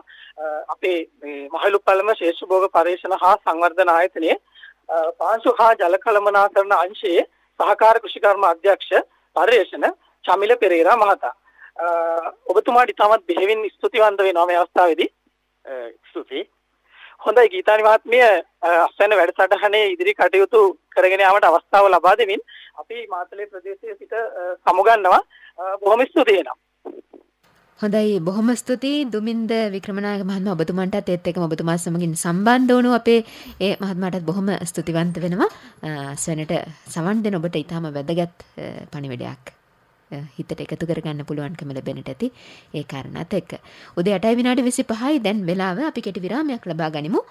අපේ මේ මහලුපැලම ශේෂ්ඨ භෝග පරීක්ෂණ හා සංවර්ධන ආයතනයේ පාංශු හා ජල කළමනාකරණ අංශයේ සහකාර කෘෂිකර්ම අධ්‍යක්ෂ පර්යේෂණ චමිල පෙරේරා මහතා. ඔබතුමාට ඉතාමත් බෙහෙවින් ස්තුතිවන්ත වෙනවා මේ අවස්ථාවේදී. ස්තුතියි. හොඳයි ගීතානි මහත්මිය අස්වැන්න වැඩසටහනේ ඉදිරි කටයුතු කරගෙන යාමට අවස්ථාව ලබා දෙමින් අපි මාතලේ ප්‍රදේශයේ සිට සමුගන්නවා. බොහොම ස්තුතියි වෙනවා. හොඳයි බොහොම ස්තුතියි දුමින්ද වික්‍රමනායක මහත්මයා ඔබතුමන්ටත් ඒත් එක්කම ඔබතුමා සමගින් සම්බන්ධ වුණු අපේ ඒ මහත්මයාටත් බොහොම ස්තුතිවන්ත වෙනවා. සෙනට සවන් දෙන ඔබට ඊටම වැදගත් පණිවිඩයක් හිතට එකතු කරගන්න පුළුවන්කම ලැබෙන්නට ඇති ඒ කාරණාත් එක්ක. උදේ 8:25යි දැන් වෙලාව අපි කෙටි විරාමයක් ලබා ගනිමු.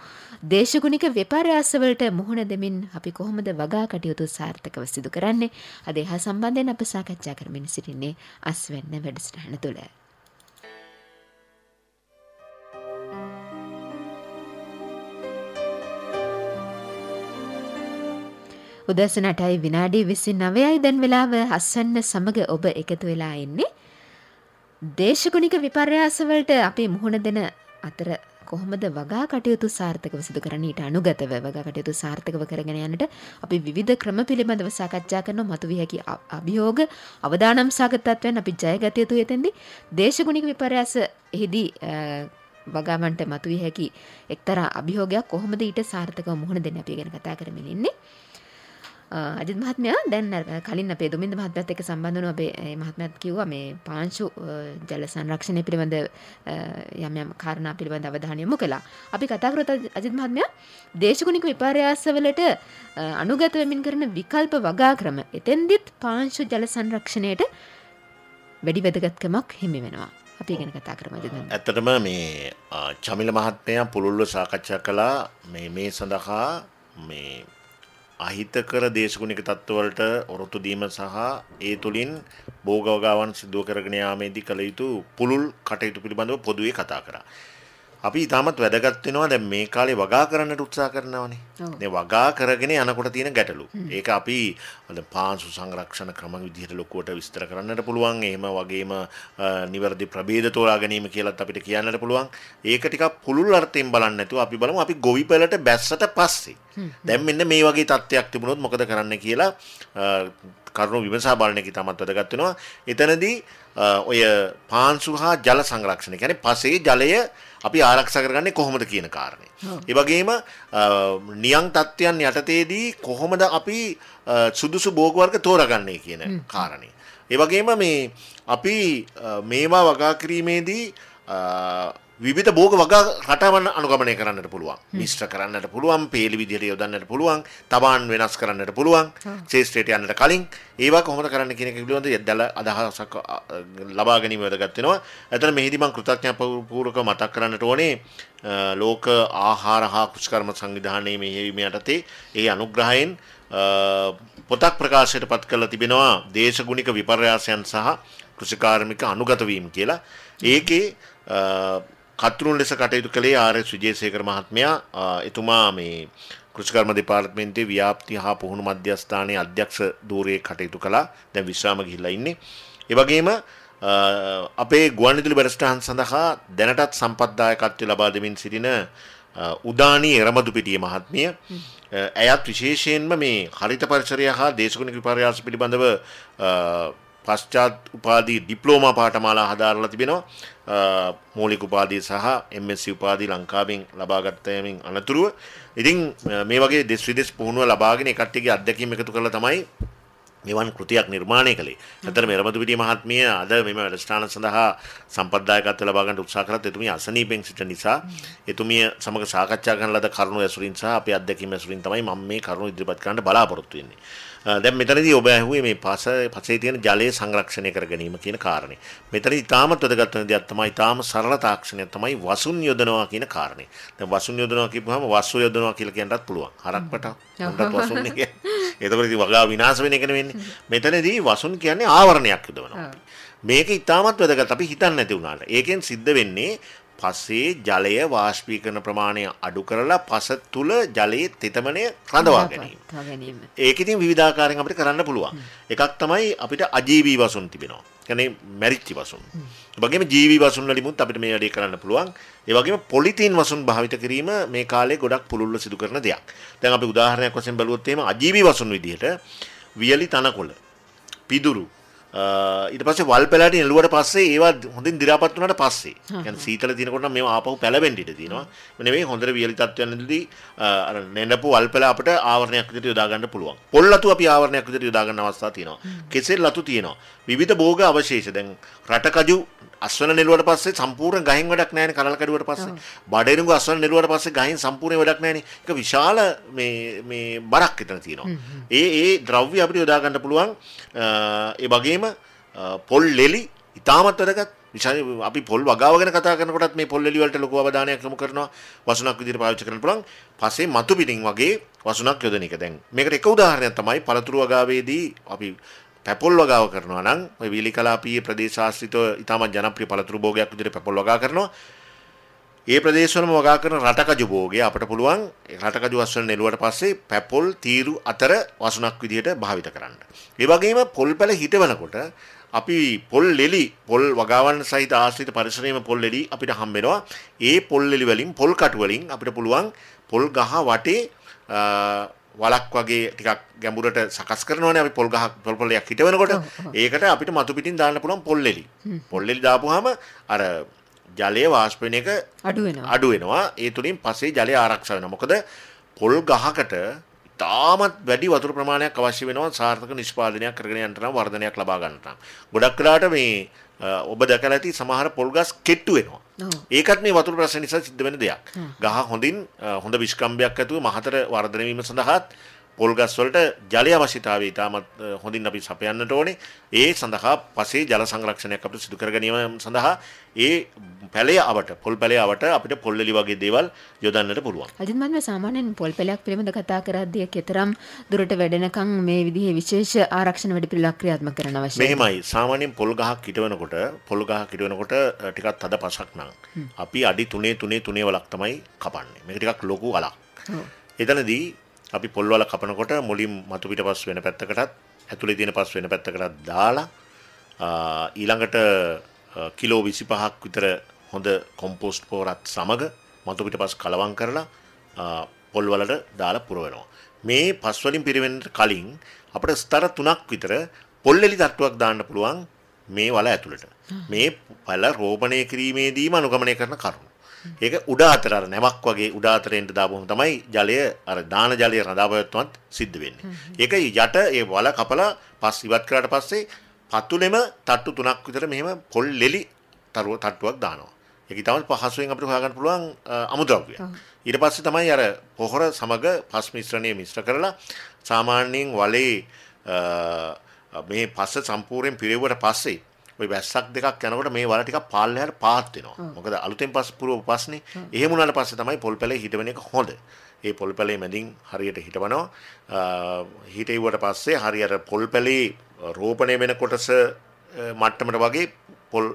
දේශගුණික විපර්යාස වලට මුහුණ දෙමින් අපි කොහොමද වගා කටයුතු සාර්ථකව සිදු කරන්නේ? අද එහා සම්බන්ධයෙන් අප සාකච්ඡා කරමින් සිටින්නේ අස්වැන්න වැඩසටහන තුළ. උදැසන 8:29යි දැන් වෙලාව අස්වැන්න සමග ඔබ එකතු වෙලා ඉන්නේ. දේශගුණික විපර්යාස වලට අපි මුහුණ දෙන අතර කොහොමද වගා කටයුතු සාර්ථකව සිදු කරන්න ඊට අනුගතව වගා කටයුතු සාර්ථකව කරගෙන යන්නට අපි විවිධ ක්‍රම පිළිබඳව සාකච්ඡා කරනවා. මතුවිය හැකි අභියෝග අවදානම් සාගතත්වයන් අපි ජයගත යුතු එතෙන්දී දේශගුණික විපර්යාස එහිදී වගාවන්ට මතුවිය හැකි එක්තරා අභියෝගයක් කොහොමද ඊට සාර්ථකව මුහුණ දෙන්න අපි ගැන කතා කරමින් ඉන්නේ. අජිත් මහත්මයා දැන් කලින් අපේ දුමින්ද මහත්මයාත් එක්ක සම්බන්ධ වුණා. අපේ මහත්මයාත් කිව්වා මේ පාංශු ජල සංරක්ෂණය පිළිබඳ යම් කාරණා පිළිබඳ අවධානය යොමු කළා. අපි කතා කරත් අජිත් මහත්මයා දේශගුණික විපර්යාසවලට අනුගත වෙමින් කරන විකල්ප වගා ක්‍රම එතෙන්දිත් පාංශු ජල සංරක්ෂණයට වැඩි වැදගත්කමක් හිමි වෙනවා. අපි ගැන කතා කරමු අජිත් මහත්මයා. ඇත්තටම මේ චමිල මහත්මයා පුළුල්ව සාකච්ඡා කළා මේ සඳහා මේ අහිතකර දේශගුණික තත්ත්වවලට ඔරොත්තු දීම සහ ඒ තුලින් භෝගවගාවන් සිදු කරගෙන යාමේදී කළ යුතු පුළුල් කටයුතු පිළිබඳව පොදුවේ කතා කරා. අපි ඊටමත් වැදගත් වෙනවා දැන් මේ කාලේ වගා කරන්නට උත්සාහ කරනවානේ. මේ වගා කරගෙන යනකොට තියෙන ගැටලු. ඒක අපි පාංශු සංරක්ෂණ ක්‍රම විදිහට ලොකුවට විස්තර කරන්නට පුළුවන්. එහෙම වගේම නිවැරදි ප්‍රභේද තෝරා ගැනීම කියලාත් අපිට කියන්නට පුළුවන්. ඒක ටිකක් පුළුල් අර්ථයෙන් බලන්න නැතුව අපි බලමු අපි ගොවිපළට බැස්සට පස්සේ දැන් මෙන්න මේ වගේ තත්ත්වයක් තිබුණොත් මොකද කරන්න කියලා කරුණු විමසා බලන එක තමත් වැදගත් වෙනවා. එතනදී ඔය පාංශු හා ජල සංරක්ෂණ කියන්නේ පසේ ජලය අපි ආරක්ෂා කරගන්නේ කොහොමද කියන කාරණේ. ඒ වගේම නියං තත්ත්වයන් යටතේදී කොහොමද අපි සුදුසු භෝග වර්ග තෝරාගන්නේ කියන කාරණේ. ඒ වගේම මේ අපි මේවා වගා කිරීමේදී විවිධ භෝග වගා රටාවන් අනුගමනය කරන්නට පුළුවන්. මිශ්‍ර කරන්නට පුළුවන්, පේලි විදිහට යොදන්නට පුළුවන්, තබාන් වෙනස් කරන්නට පුළුවන්. ශේෂ්ත්‍රයට යන්නට කලින් ඒවා කොහොමද කරන්න කියන එක පිළිබඳව දල අදහසක් ලබා ගැනීම වැදගත් වෙනවා. එතන මෙහිදී මම කෘතඥතාපූර්වක මතක් කරන්නට ඕනේ ලෝක ආහාර හා කෘෂිකර්ම සංවිධානයේ මෙහෙයීම යටතේ ඒ අනුග්‍රහයෙන් පොතක් ප්‍රකාශයට පත් කරලා තිබෙනවා දේශගුණික විපර්යාසයන් සහ කෘෂිකාර්මික අනුගත වීම කියලා. ඒකේ කතුරුන් ලෙස කටයුතු කළේ ආර්.එස්. විජේසේකර මහත්මයා. එතුමා මේ කෘෂිකර්ම දෙපාර්තමේන්තුවේ ව්‍යාප්ති හා පුහුණු මධ්‍යස්ථානයේ අධ්‍යක්ෂ ධූරයේ කටයුතු කළා. දැන් විශ්‍රාම ගිහිල්ලා ඉන්නේ. ඒ වගේම අපේ ගුවන්විදුලි වැඩසටහන් සඳහා දැනටත් සම්පත්දායකත්වය ලබා දෙමින් සිටින උදානී එරමදුපිටිය මහත්මිය ඇයත් විශේෂයෙන්ම මේ හරිත පරිසරය හා දේශගුණික විපර්යාස පිළිබඳව පශ්චාත් උපාධි ඩිප්ලෝමා පාඨමාලා හදාරලා තිබෙනවා. මූලික උපාධිය සහ MSc උපාධිය ලංකාවෙන් ලබාගත් යමින් අනතුරුව ඉතින් මේ වගේ දෙස් විදෙස් පුහුණුව ලබාගෙන ඒ කට්ටියගේ අත්දැකීම් එකතු කරලා තමයි මෙවන් කෘතියක් නිර්මාණය කළේ. අතන මෙරමදුපිටිය මහත්මිය අද මෙම වැඩසටහන සඳහා සම්පත්දායකත්වය ලබා ගන්න උත්සාහ කරත් එතුමිය අසනීපෙන් සිටින නිසා එතුමිය සමග සාකච්ඡා කරන ලද කරුණු ඇසුරින් සහ අපේ අත්දැකීම් ඇසුරින් තමයි මම මේ කරුණු ඉදිරිපත් කරන්න බලාපොරොත්තු වෙන්නේ. දැන් මෙතනදී ඔබ ඇහුවේ මේ පසේ තියෙන ජලය සංරක්ෂණය කර ගැනීම කියන කාරණේ. මෙතනදී ඉතාමත් වැදගත් වෙන දෙයක් තමයි ඉතාම සරල තාක්ෂණයක් තමයි වසුන් යොදනවා කියන කාරණේ. දැන් වසුන් යොදනවා කියපුවාම වස්සෝ යොදනවා කියලා කියන්නත් පුළුවන්. හරක් පටව. උන්ටත් වසුන් කියන්නේ. ඒතකොට ඉතින් වගා විනාශ වෙන එකනේ වෙන්නේ. මෙතනදී වසුන් කියන්නේ ආවරණයක් යොදවනවා. මේක ඉතාමත් වැදගත් අපි හිතන්නේ නැති වුණාට. ඒකෙන් සිද්ධ වෙන්නේ පසේ ජලය වාෂ්පීකරණ ප්‍රමාණය අඩු කරලා පස තුල ජලයේ තෙතමනය රඳවා ගැනීම. ඒක ඉතින් විවිධාකාරයෙන් අපිට කරන්න පුළුවන්. එකක් තමයි අපිට අජීවී වසුන් තිබෙනවා. කියන්නේ මැරිච්ච වසුන්. ඒ වගේම ජීවී වසුන් වලිමුත් අපිට මේ වැඩේ කරන්න පුළුවන්. ඒ වගේම පොලිතීන් වසුන් භාවිත කිරීම මේ කාලේ ගොඩක් පුළුල්ව සිදු කරන දෙයක්. දැන් අපි උදාහරණයක් වශයෙන් බලුවොත් එහෙම අජීවී වසුන් විදිහට වියලි තනකොළ, පිදුරු ඊට පස්සේ වල් පැලෑටි නෙළුවට පස්සේ ඒවා හොඳින් දි รา පත් වුණාට පස්සේ يعني සීතල තියෙනකොට නම් මේවා ආපහු පැලවෙන්න ඉඩ තියෙනවා. නෙවෙයි හොඳට වියලි තත්ත්වයන්දී අර නෙනපු වල් පැල අපිට ආවරණයක් විදිහට යොදා ගන්න පුළුවන්. පොල් ලතු අපි ආවරණයක් විදිහට යොදා ගන්න අවස්ථා තියෙනවා. කෙසෙල් ලතු තියෙනවා. විවිධ භෝග අවශේෂ දැන් රටකජු අස්වන නෙළුවට පස්සේ සම්පූර්ණ ගහින් වැඩක් නැහැනේ කරල් කඩුවට පස්සේ. බඩේරුඟු අස්වන නෙළුවට පස්සේ ගහින් සම්පූර්ණ වැඩක් නැහැනේ. ඒක විශාල මේ බරක් එතන තියෙනවා. ඒ ද්‍රව්‍ය අපිට යොදා ගන්න පුළුවන්. ඒ වගේම පොල් ලෙලි ඉතාමත් වැදගත්. අපි පොල් වගාව ගැන කතා කරනකොටත් මේ පොල් ලෙලි වලට ලොකු අවධානයක් යොමු කරනවා. වසුනක් විදිහට පාවිච්චි කරන්න පුළුවන්. පස්සේ මතු පිටින් වගේ වසුනක් යොදන එක. දැන් මේකට එක උදාහරණයක් තමයි පළතුරු වගාවේදී අපි පැපොල් වගාව කරනවා නම් ඔය වීලිකලාපීය ප්‍රදේශාශ්‍රිතව ඉතාමත් ජනප්‍රිය පළතුරු භෝගයක් විදිහට පැපොල් වගා කරනවා. ඒ ප්‍රදේශවලම වගා කරන රටකජු භෝගය අපිට පුළුවන් රටකජු අස්වැන්න නෙළුවට පස්සේ පැපොල් තීරු අතර වසුනක් විදිහට භාවිත කරන්න. ඒ වගේම පොල් පැල හිටවනකොට අපි පොල් ලෙලි පොල් වගාවන් සහිත ආශ්‍රිත පරිසරයේම පොල් ලෙලි අපිට හම්බ වෙනවා. ඒ පොල් ලෙලි වලින් පොල් කටු වලින් අපිට පුළුවන් පොල් ගහ වටේ වලක් වගේ ටිකක් ගැඹුරට සකස් කරනවානේ අපි පොල් ගහ පොල් පොලයක් හිටවනකොට ඒකට අපිට මතු පිටින් දාන්න පුළුවන් පොල් ලෙලි. පොල් ලෙලි දාපුවාම අර ජලයේ වාෂ්ප වෙන එක අඩු වෙනවා. ඒ තුලින් පස්සේ ජලය ආරක්ෂා වෙනවා. මොකද පොල් ගහකට තාමත් වැඩි වතුර ප්‍රමාණයක් අවශ්‍ය වෙනවා සාර්ථක නිෂ්පාදනයක් කරගෙන යන්න නම් වර්ධනයක් ලබා ගන්නට නම්. ගොඩක් වෙලාවට මේ ඔබ දැකලා ඇති සමහර පොල් ගස් කෙට්ටු වෙනවා. ඒකත් මේ වතුර ප්‍රශ්න නිසා සිද්ධ වෙන දෙයක්. ගහ හොඳ විශ්කම්භයක් ඇතුව මහතර වර්ධනය වීම සඳහාත් පොල් ගස් වලට ජලය අවශ්‍යතාවය ඉතාමත් හොඳින් අපි සපයන්නට ඕනේ. ඒ සඳහා පසේ ජල සංරක්ෂණයක් අපිට සිදු කර ගැනීම සඳහා ඒ පැලය අවට පොල් පැලය අවට අපිට පොල් එලි වගේ දේවල් යොදන්නට පුළුවන්. අදින් මම සාමාන්‍යයෙන් පොල් පැලයක් පිළිබඳ කතා කරද්දී කතරම් දුරට වැඩෙනකන් මේ විදිහේ විශේෂ ආරක්ෂණ වැඩපිළිවෙලක් ක්‍රියාත්මක කරන්න අවශ්‍යයි. මෙහෙමයි. සාමාන්‍යයෙන් පොල් ගහක් හිටවනකොට ටිකක් තද පසක් නම් අපි අඩි 3 වලක් තමයි කපන්නේ. මේක ටිකක් ලොකු වලක්. එතනදී අපි පොල් වල කපනකොට මුලින් මතු පිටපස් වෙන පැත්තකටත් ඇතුලේ තියෙන පස් වෙන පැත්තකටත් දාලා ඊළඟට කිලෝ 25ක් විතර හොඳ කොම්පෝස්ට් පොරත් සමග මතු පිටපස් කලවම් කරලා පොල් වලට දාලා පුරවනවා. මේ පස් වලින් පිරෙන්න කලින් අපිට ස්තර 3ක් විතර පොල් එලි තට්ටුවක් දාන්න පුළුවන් මේ වල ඇතුළට. මේ වල රෝපණය කිරීමේදීම අනුගමනය කරන කරුණු. ඒක උඩ අතර අර නැමක් වගේ උඩ අතරෙන්ට දාපුවම තමයි ජලය අර දාන ජලය රඳා පැවැත්වන්නත් සිද්ධ වෙන්නේ. ඒක යට ඒ වල කපලා පස් ඉවත් කරාට පස්සේ පතුලෙම තට්ටු 3ක් විතර මෙහෙම පොල් ලෙලි තට්ටුවක් දානවා. ඒක තමයි පහසුවෙන් අපිට හොයාගන්න පුළුවන් අමුද්‍රව්‍ය. ඊට පස්සේ තමයි අර පොහොර සමග පස් මිශ්‍රණය මිශ්‍ර කරලා සාමාන්‍යයෙන් වලේ මේ පස්ස සම්පූර්ණයෙන් පිරෙවුවට පස්සේ ඔය වැස්සක් දෙකක් යනකොට මේ වල ටිකක් පාල්ලයට පාත් වෙනවා. මොකද අලුතෙන් පස් පුරව පස්නේ. එහෙම වුණාට පස්සේ තමයි පොල් පැලේ හිටවෙන එක හොඳ. ඒ පොල් පැලේ මැදින් හරියට හිටවනවා. හිටෙව්වට පස්සේ හරියට පොල් පැලේ රෝපණය වෙන කොටස මට්ටමට වගේ පොල්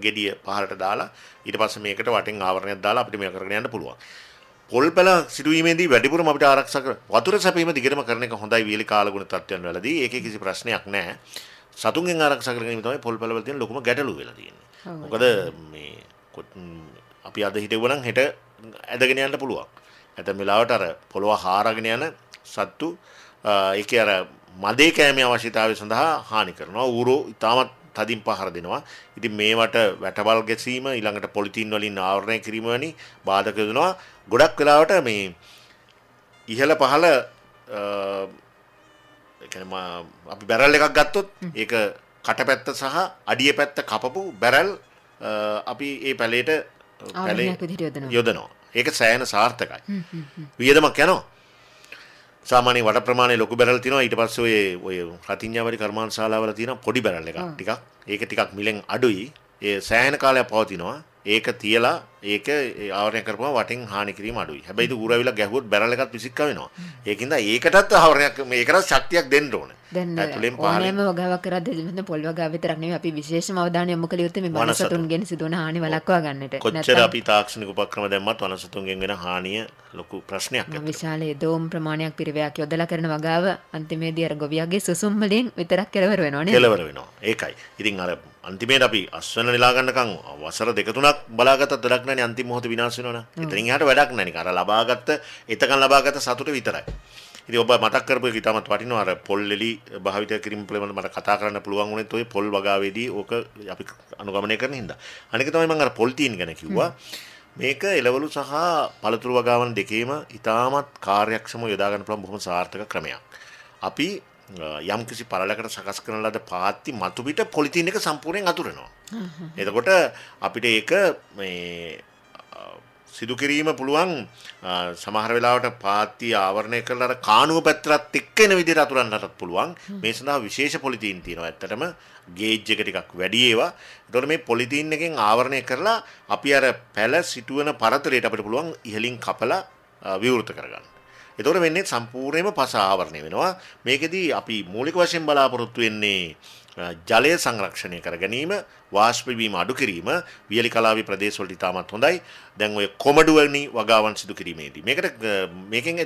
ගෙඩිය පහළට දාලා ඊට පස්සේ මේකට වටෙන් ආවරණයක් දාලා අපිට මේක කරගෙන යන්න පුළුවන්. පොල් පැල සිදුවීමේදී වැඩිපුරම අපිට ආරක්ෂා කර වතුර සැපීම දිගටම කරන එක හොඳයි වීලි කාලගුණ තත්ත්වයන් වලදී. ඒකේ කිසි ප්‍රශ්නයක් නැහැ. සතුන්ගෙන් ආරක්ෂා කර ගැනීම තමයි පොල් පැලවල තියෙන ලොකුම ගැටලුව වෙලා තියෙන්නේ. මොකද මේ අපි අද හිටවුවනම් හෙට ඇදගෙන යන්න පුළුවන්. නැත්නම් වෙලාවට අර පොළව හාරගෙන යන සත්තු ඒකේ අර මදේ කෑමේ අවශ්‍යතාවය සඳහා හානි කරනවා. ඌරෝ ඉතාමත් තදින් පහර දෙනවා. ඉතින් මේවට වැටවල් ගැසීම ඊළඟට පොලිතීන් වලින් ආවරණය කිරීම වැනි බාධක යොදනවා. ගොඩක් වෙලාවට මේ ඉහළ පහළ අපි බැරල් එකක් ගත්තොත් ඒක කටපැත්ත සහ අඩිය පැත්ත කපපු බැරල් අපි ඒ පැලේට යොදනවා. ඒක සෑහෙන සාර්ථකයි. වියදමක් යනවා. සාමාන්‍ය වඩ ප්‍රමාණය ලොකු බැරල් තියෙනවා. ඊට පස්සේ ඔය රතිඤ්ඤාවරි කර්මාන්ත ශාලාවල තියෙන පොඩි බැරල් එකක් ටිකක්. ඒක ටිකක් මිලෙන් අඩුයි. ඒ සෑහෙන කාලයක් පවතිනවා. ඒක තියලා ඒක ආවරණය කරපුවම වටින් හානි කිරීම අඩුයි. හැබැයි ඒක ඌරවිලා ගැහුවොත් බැරල් එකත් පිසික්ක වෙනවා. ඒකින්ද ඒකටත් ආවරණයක් මේකටත් ශක්තියක් දෙන්න ඕනේ. දැන් ඕනෑම වගාවක් කරද්දී මෙන්න පොල් වගාව විතරක් නෙවෙයි අපි විශේෂම අවධානය යොමු කළ යුත්තේ මේ වනසතුන්ගෙන් සිදුවන හානි වළක්වා ගන්නට. කොච්චර අපි තාක්ෂණික උපක්‍රම දැම්මත් වනසතුන්ගෙන් වෙන හානිය ලොකු ප්‍රශ්නයක් ඇති. විශාල දෝම් ප්‍රමාණයක් පිරිවැයක් යොදලා කරන වගාව අන්තිමේදී අර ගොවියාගේ සුසුම් වලින් විතරක් කෙලවර වෙනවා නේද? කෙලවර වෙනවා. ඒකයි. ඉතින් අර අන්තිමේට අපි අස්වැන්න නෙලා ගන්නකම් වසර 2-3ක් බලාගත්තත් වැඩක් නැහැ නේ. අන්තිම මොහොතේ විනාශ වෙනවනේ. එතනින් එහාට වැඩක් නැහැ නේ. අර ලබාගත්ත එතකන් ලබාගත්ත සතුට විතරයි. ඉතින් ඔබ මතක් කරපු එක ඉතාමත් වටිනවා. අර පොල් එලි භාවිත කිරීම පිළිබඳව මට කතා කරන්න පුළුවන් වුණේ ඔය පොල් වගාවේදී ඕක අපි අනුගමනය කරන හින්දා. අනික තමයි මම අර පොලිතීන් ගැන කිව්වා. මේක එළවලු සහ පළතුරු වගාවන් දෙකේම ඉතාමත් කාර්යක්ෂමව යොදා ගන්න පුළුවන් බොහොම සාර්ථක ක්‍රමයක්. අපි යම් කිසි පළලකට සකස් කරන ලද පාත්ති මතු පිට පොලිතීන් එක සම්පූර්ණයෙන් අතුරනවා. එතකොට අපිට ඒක මේ සිදු කිරීම පුළුවන් සමහර වෙලාවට පාත්ති ආවරණය කරලා අර කාණුව පැත්තට එක්ක එන විදිහට අතුරන්නටත් පුළුවන්. මේ සඳහා විශේෂ පොලිතීන් තියෙනවා. ඇත්තටම ගේජ් එක ටිකක් වැඩි ඒවා. ඒතකොට මේ පොලිතීන් එකෙන් ආවරණය කරලා අපි අර පැල සිටුවන පරතරයට අපිට පුළුවන් ඉහලින් කපලා විවෘත කරගන්න. එතකොට වෙන්නේ සම්පූර්ණයෙන්ම පස ආවරණය වෙනවා. මේකෙදී අපි මූලික වශයෙන් බලාපොරොත්තු වෙන්නේ ජලය සංරක්ෂණය කර ගැනීම, වාෂ්ප වීම අඩු කිරීම, වියලි කලාවේ ප්‍රදේශවලට ඉතාමත් හොඳයි. දැන් ඔය කොමඩු වැනි වගාවන් සිදු කිරීමේදී මේකෙන්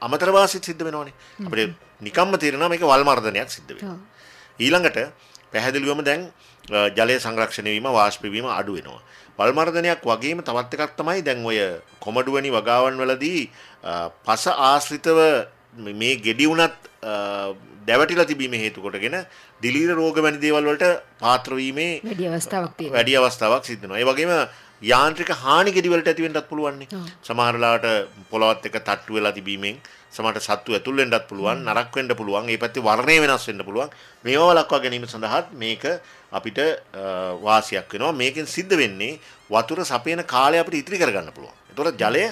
අමතර වාසිත සිද්ධ වෙනවනේ. අපිට නිකම්ම තේරෙනවා මේක වල් මර්ධනයක් සිද්ධ වෙනවා. ඊළඟට පැහැදිලිවම දැන් ජලය සංරක්ෂණය වීම වාෂ්ප වීම අඩු වෙනවා. වල් මර්ධනයක් වගේම තවත් එකක් තමයි දැන් ඔය කොමඩුවනි වගාවන් වලදී පස ආශ්‍රිතව මේ ගෙඩි උනත් දැවටිලා තිබීම හේතු කොටගෙන දිලීර රෝග වැනි දේවල් වලට පාත්‍ර වීමේ වැඩි අවස්ථාවක් සිද්ධ වෙනවා. ඒ වගේම යාන්ත්‍රික හානි ගෙඩි වලට ඇති වෙන්නත් පුළුවන් නේ. සමහර වෙලාවට පොළවත් එක තට්ටු වෙලා තිබීමෙන් සමහරට සත්තු ඇතුල් වෙන්නත් පුළුවන්, නරක් වෙන්න පුළුවන්, ඒ පැත්තේ වර්ණය වෙනස් වෙන්න පුළුවන්. මේවා වළක්වා ගැනීම සඳහා මේක අපිට වාසියක් වෙනවා. මේකෙන් සිද්ධ වෙන්නේ වතුර සපයන කාලය අපිට ඉතිරි කරගන්න පුළුවන්. ඒතකොට ජලය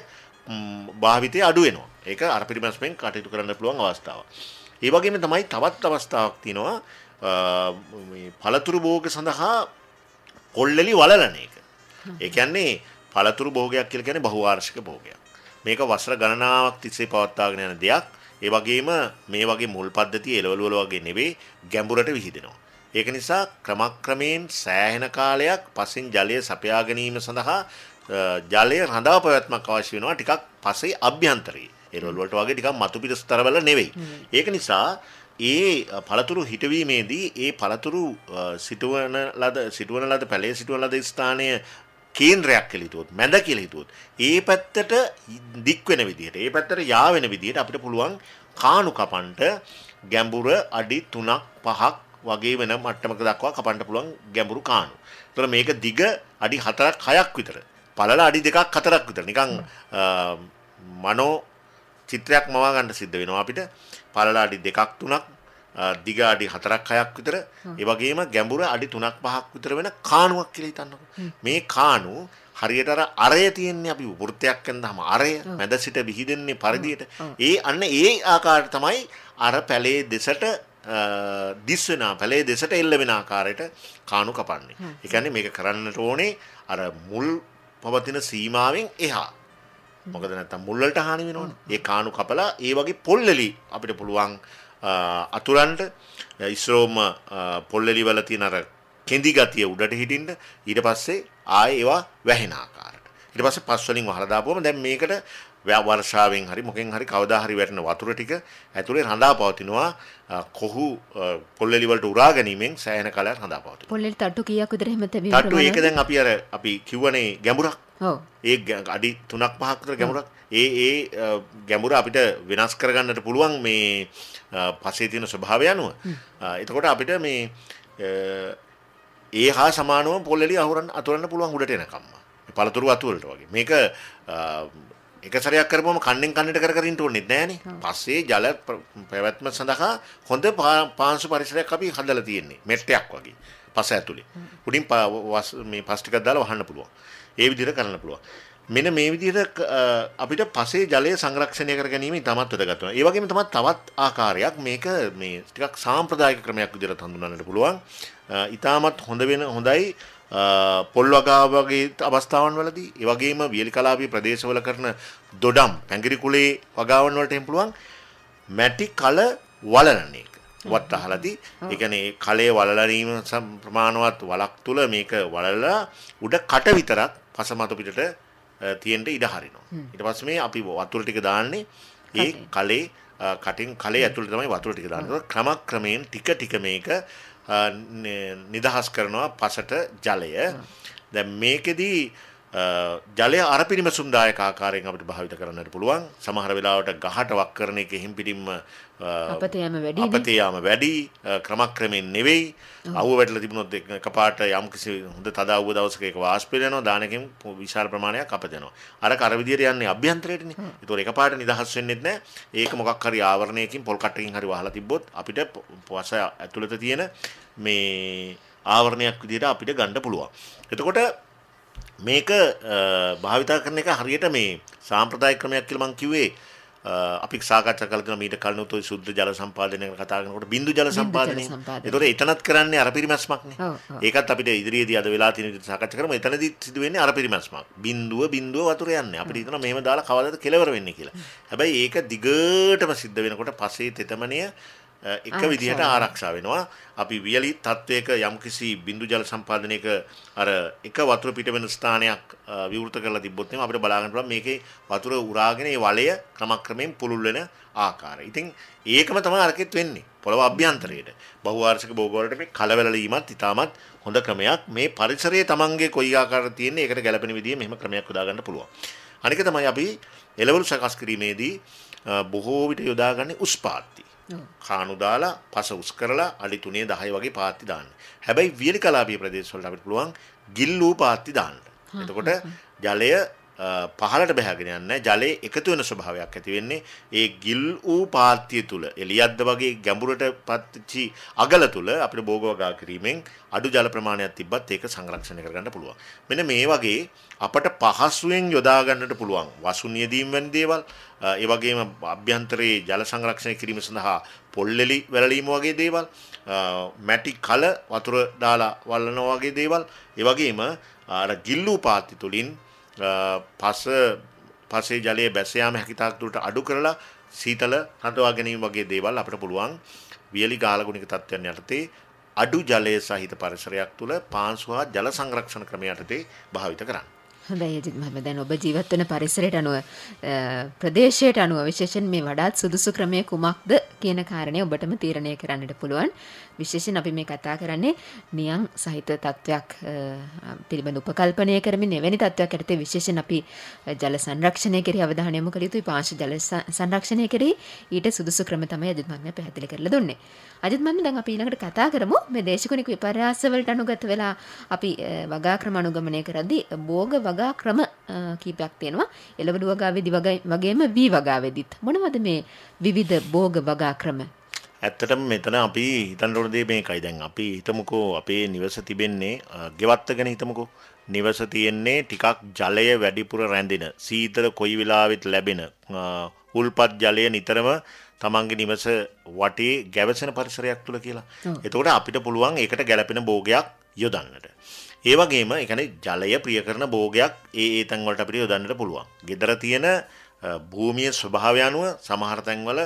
භාවිතය අඩු වෙනවා. ඒක අර පරිමස්මෙන් කටයුතු කරන්න පුළුවන් අවස්ථාවක්. ඒ වගේම තමයි තවත් අවස්ථාවක් තියෙනවා මේ පළතුරු භෝග සඳහා පොල්ලෙලි වලලන එක. ඒ කියන්නේ පළතුරු භෝගයක් කියලා කියන්නේ බහුවාර්ෂික භෝගයක්. මේක වසර ගණනාවක් තිස්සේ පවත්වාගෙන යන දෙයක්. ඒ වගේම මේ වගේ මුල් පද්ධතිය එළවලු වල වගේ නෙවෙයි ගැඹුරට විහිදෙනවා. ඒක නිසා ක්‍රමක්‍රමයෙන් සෑහෙන කාලයක් පසින් ජලය සපයා ගැනීම සඳහා ජලය රඳා පැවැත්මක් අවශ්‍ය වෙනවා. ටිකක් පසේ අභ්‍යන්තරයේ එළවලු වලට වගේ ටිකක් මතු පිට ස්තරවල නෙවෙයි. ඒක නිසා ඒ පළතුරු හිටවීමේදී ඒ පළතුරු සිටවන ලද පැලේ සිටවන ලද ස්ථානයේ කේන්ද්‍රයක් කියලා හිතුවොත් මැද කියලා හිතුවොත් ඒ පැත්තට දික් වෙන විදිහට ඒ පැත්තට යා වෙන විදිහට අපිට පුළුවන් කාණු කපන්ට ගැඹුර අඩි 3ක් 5ක් වගේ වෙන මට්ටමක දක්වා කපන්න පුළුවන් ගැඹුරු කාණු. ඒතර මේක දිග අඩි 4ක් 6ක් විතර. පළල අඩි 2ක් 4ක් විතර. නිකන් මනෝ චිත්‍රයක් මවා ගන්න සිද්ධ වෙනවා අපිට. පළල අඩි 2ක් 3ක් දිග අඩි 4ක් 6ක් විතර. ඒ වගේම ගැඹුර අඩි 3ක් 5ක් විතර වෙන කාණුවක් කියලා හිතන්නකො. මේ කාණු හරියට අර අරය තියෙන්නේ අපි වෘත්තයක් කරනවාම අරය මැද සිට විහිදෙන්නේ පරිදියට. ඒ ආකාරයට තමයි අර පැලේ දෙසට දිස් වෙන පැලේ දෙසට එල්ල වෙන ආකාරයට කාණු කපන්නේ. ඒ කියන්නේ මේක කරන්නට ඕනේ අර මුල් පවතින සීමාවෙන් එහා. මොකද නැත්තම් මුල් වලට හානි වෙනවනේ. ඒ කාණු කපලා ඒ වගේ පොල්ලෙලි අපිට පුළුවන් අතුරන්ට ඉස්රෝම පොල්ලෙලි වල තියෙන අර කෙඳි ගතිය උඩට හිටින්න ඊට පස්සේ ආයේ ඒවා වැහෙන ආකාරයට. ඊට පස්සේ පස් වලින් වහලා දාපුවම දැන් මේකට වර්ෂාවෙන් හරි මොකෙන් හරි කවදා හරි වැටෙන වතුර ටික ඇතුලේ රඳා පවතිනවා. කොහු පොල්ලෙලි වලට උරා ගැනීමෙන් සෑහෙන කාලයක් රඳා පවතිනවා. පොල්ලෙලි තට්ටු කීයක් විතර එහෙම තැබීම තට්ටු ඒක දැන් අපි කිව්වනේ ගැඹුරක්. ඔව්. ඒ අඩි 3ක් 5ක් විතර ගැඹුරක්. ඒ ගැඹුර අපිට වෙනස් කරගන්නට පුළුවන් මේ පසේ තියෙන ස්වභාවය අනුව. එතකොට අපිට මේ ඒ හා සමානව පොල්ලෙලි අතුරන්න පුළුවන් උඩට එනකම්ම. පළතුරු අතු වලට වගේ. මේක එක සැරයක් කරපුවම කන්නෙන් කන්නට කර ඉන්න ඕනෙත් නෑනේ. පස්සේ ජල පැවැත්ම සඳහා හොඳ පාංශු පරිසරයක් අපි හදලා තියෙන්නේ. මෙට්ටයක් වගේ. පස ඇතුලේ. උඩින් මේ පස් ටිකක් දාලා වහන්න පුළුවන්. ඒ විදිහට කරන්න පුළුවන්. මෙන්න මේ විදිහට අපිට පසේ ජලය සංරක්ෂණය කර ගැනීම ඉතාමත් වැදගත් වෙනවා. ඒ වගේම තමයි තවත් ආකාරයක් මේක මේ ටිකක් සාම්ප්‍රදායික ක්‍රමයක් විදිහට හඳුන්වන්නට පුළුවන්. ඉතාමත් හොඳයි පොල් වගා වගේ අවස්ථාවන් වලදී ඒ වගේම වියලි කලාපී ප්‍රදේශවල කරන දොඩම් පැංගිරි කුලේ වගාවන් වලට එම් පුළුවන් මැටි කල වලන එක. වත් අහලාදී ඒ කියන්නේ කලයේ වලලීම ප්‍රමාණවත් වලක් තුල මේක වලලා උඩ කට විතරක් පසමතු පිටට තියෙන්න ඉඩ හරිනවා. ඊට පස්සේ මේ අපි වතුර ටික දාන්නේ ඒ කලේ කටින් කලේ ඇතුළේ තමයි වතුර ටික දාන්නේ. ක්‍රමක්‍රමයෙන් ටික මේක නිදහස් කරනවා පසට ජලය. දැන් මේකෙදී ජලය අරපිරිමසුම්දායක ආකාරයෙන් අපිට භාවිත කරන්නට පුළුවන්. සමහර වෙලාවට ගහට වක් කරන එක හිම් පිටින්ම අපතේ යාම වැඩි ක්‍රමක්‍රමයෙන් නෙවෙයි. අවුව වැටලා තිබුණොත් එකපාරට යම්කිසි හොඳ තද අවුව දවසක ඒක වාෂ්ප වෙනවා. දානකින් විශාල ප්‍රමාණයක් අපත වෙනවා. අර විදියට යන්නේ අභ්‍යන්තරයටනේ. ඒතකොට එකපාරට නිදහස් වෙන්නෙත් නැහැ. ඒක මොකක් හරි ආවරණයකින් පොල් කට්ටකින් හරි වහලා තිබ්බොත් අපිට පස ඇතුළත තියෙන මේ ආවරණයක් විදියට අපිට ගන්න පුළුවන්. එතකොට මේක භාවිතා කරන එක හරියට මේ සාම්ප්‍රදායික ක්‍රමයක් කියලා මම කිව්වේ. අපි සාකච්ඡා කළ දෙන මීට කලිනුත් ඔය සුද්ධ ජල සම්පාදනය ගැන කතා කරනකොට බින්දු ජල සම්පාදනය. ඒතකොට එතනත් කරන්නේ අර පිරිමැස්මක්නේ. ඒකත් අපිට ඉදිරියේදී අද වෙලා තියෙන විදිහට සාකච්ඡා කරමු. එතනදී සිදු වෙන්නේ අර පිරිමැස්මක්. බින්දුව වතුර යන්නේ. අපිට හිතනවා මෙහෙම දාලා කවදාද කෙලවර වෙන්නේ කියලා. හැබැයි ඒක දිගටම සිද්ධ වෙනකොට පසේ තෙතමනය එක විදිහට ආරක්ෂා වෙනවා. අපි වියලි තත්වයක යම්කිසි බිඳු ජල සම්පාදනයක අර එක වතුර පිට වෙන ස්ථානයක් විවෘත කරලා තිබ්බොත් එimhe අපිට බලා ගන්න පුළුවන් මේකේ වතුර උරාගෙන ඒ වලය ක්‍රමක්‍රමයෙන් පුළුල් වෙන ආකාරය. ඉතින් ඒකම තමයි අරකෙත් වෙන්නේ. පොළව අභ්‍යන්තරයේද බහුවාර්ෂික භෝග වලට මේ කලවැළලීමත් ඉතාමත් හොඳ ක්‍රමයක්. මේ පරිසරයේ Tamange කොයි ආකාරයකට තියෙන්නේ ඒකට ගැළපෙන විදිහේ මෙහෙම ක්‍රමයක් යොදා ගන්න පුළුවන්. අනික තමයි අපි එළවලු සකස් කිරීමේදී බොහෝ විට යොදාගන්නේ උස් පාත්ති. කාණු දාලා පස උස් කරලා අඩි 3 10 වගේ පාත්ති දාන්න. හැබැයි වියලි කලාපීය ප්‍රදේශ වලට අපිට පුළුවන් ගිල්ලූ පාත්ති දාන්න. එතකොට ජලය පහළට බහගෙන යන්නේ ජලයේ එකතු වෙන ස්වභාවයක් ඇති වෙන්නේ ඒ ගිල් වූ පාත්‍ය තුල එළියද්ද වගේ ගැඹුරට පත්චි අගල තුල අපිට භෝග වගා කිරීමෙන් අඩු ජල ප්‍රමාණයක් තිබ්බත් ඒක සංරක්ෂණය කරගන්න පුළුවන්. මෙන්න මේ වගේ අපට පහසුවෙන් යොදා ගන්නට පුළුවන් වසු නියදීම් වැනි දේවල් ඒ වගේම අභ්‍යන්තරයේ ජල සංරක්ෂණය කිරීම සඳහා පොල්ලෙලි වැළලීම වගේ දේවල් මැටි කල වතුර දාලා වල්ලනවා වගේ දේවල් ඒ වගේම අර ගිල් වූ පාත්‍ය තුලින් පසේ ජලයේ බැස යාම හැකිතාක් දුරට අඩු කරලා සීතල හඳවා ගැනීම වගේ දේවල් අපිට පුළුවන් වියලි ගාලගුණික තත්ත්වයන් යටතේ අඩු ජලයේ සහිත පරිසරයක් තුල පාංශු හා ජල සංරක්ෂණ ක්‍රම යටතේ භාවිත කරන්න. හොඳයි අජිත් මහත්මයා දැන් ඔබ ජීවත් වෙන පරිසරයට අනුව ප්‍රදේශයට අනුව විශේෂයෙන් මේ වඩාත් සුදුසු ක්‍රමය කුමක්ද කියන කාරණේ ඔබටම තීරණය කරන්නට පුළුවන්. විශේෂයෙන් අපි මේ කතා කරන්නේ නියං සහිත තත්වයක් පිළිබඳ උපකල්පනය කරමින් එවැනි තත්වයක් යටතේ විශේෂයෙන් අපි ජල සංරක්ෂණය කෙරෙහි අවධානය යොමු කළ යුතුයි. පාංශ ජල සංරක්ෂණය කෙරෙහි ඊට සුදුසු ක්‍රම තමයි අජිත් මහත්මයා පැහැදිලි කරලා දුන්නේ. අජිත් මහත්මයා දැන් අපි ඊළඟට කතා කරමු මේ දේශගුණික විපර්යාස වලට අනුගත වෙලා අපි වගා ක්‍රම අනුගමනය කරද්දී භෝග වගා ක්‍රම කීපයක් තියෙනවා. එළවලු වගාවේදී වගේම වී වගාවේදීත් මොනවද මේ විවිධ භෝග වගා ක්‍රම? ඇත්තටම මෙතන අපි හිතන්න ඕන දේ මේකයි. දැන් අපි හිතමුකෝ අපේ නිවස තිබෙන්නේ ගෙවත්ත ගැන හිතමුකෝ. නිවස තියෙන්නේ ටිකක් ජලය වැඩිපුර රැඳෙන සීතල කොයි වෙලාවෙත් ලැබෙන උල්පත් ජලය නිතරම තමන්ගේ නිවස වටේ ගැවසෙන පරිසරයක් තුල කියලා. එතකොට අපිට පුළුවන් ඒකට ගැළපෙන භෝගයක් යොදන්නට. ඒ වගේම ඒ කියන්නේ ජලය ප්‍රිය කරන භෝගයක් ඒ තැන් වලට අපිට යොදන්නට පුළුවන්. ගෙදර තියෙන භූමියේ ස්වභාවය අනුව සමහර තැන්වල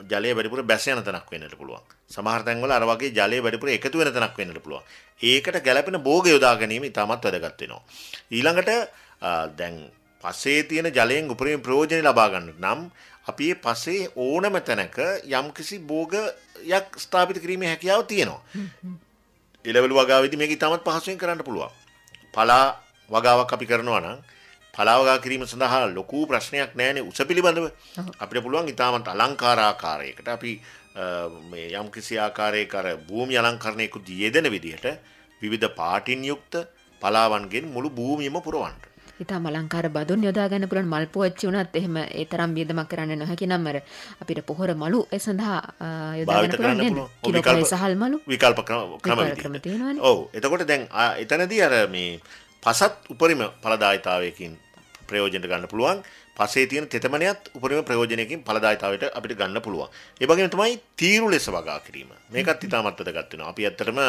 ජලය වැඩිපුර බැස යන තැනක් වෙන්නට පුළුවන්. සමහර තැන්වල අර වගේ ජලය වැඩිපුර එකතු වෙන තැනක් වෙන්නට පුළුවන්. ඒකට ගැළපෙන භෝග යොදා ගැනීම ඉතාමත් වැදගත් වෙනවා. ඊළඟට දැන් පසේ තියෙන ජලයෙන් උපරිම ප්‍රයෝජන ලබා ගන්නට නම් අපි මේ පසේ ඕනම තැනක යම්කිසි භෝගයක් ස්ථාපිත කිරීමේ හැකියාව තියෙනවා. එළවලු වගාවේදී මේක ඉතාමත් පහසුවෙන් කරන්න පුළුවන්. පලා වගාවක් අපි කරනවා නම් පලා වගා කිරීම සඳහා ලොකු ප්‍රශ්නයක් නැහැනේ උස පිළිබඳව. අපිට පුළුවන් ඉතාමත් අලංකාර ආකාරයකට අපි මේ යම්කිසි ආකාරයක අර භූමි අලංකරණයකුත් යෙදෙන විදිහට විවිධ පාටින් යුක්ත පලාවන්ගෙන් මුළු භූමියම පුරවන්න. ඉතාම අලංකාර බදුන් යොදා ගන්න පුළුවන් මල් පුවච්චි වුණත් එහෙම ඒ තරම් වියදමක් කරන්න නොහැකි නම් අර අපිට පොහොර මලු ඒ සඳහා යොදා ගන්න පුළුවන් නේද? කිලෝපය සහල් මලු විකල්ප ක්‍රම තියෙනවා. ඔව්. එතකොට දැන් එතනදී අර මේ පසත් උපරිම ඵලදායීතාවයකින් ප්‍රයෝජනට ගන්න පුළුවන්. පසේ තියෙන තෙතමනයත් උපරිම ප්‍රයෝජනයකින් ඵලදායීතාවයට අපිට ගන්න පුළුවන්. ඒ වගේම තමයි තීරු ලෙස වගා කිරීම. මේකත් ඉතාමත් වැදගත් වෙනවා. අපි ඇත්තටම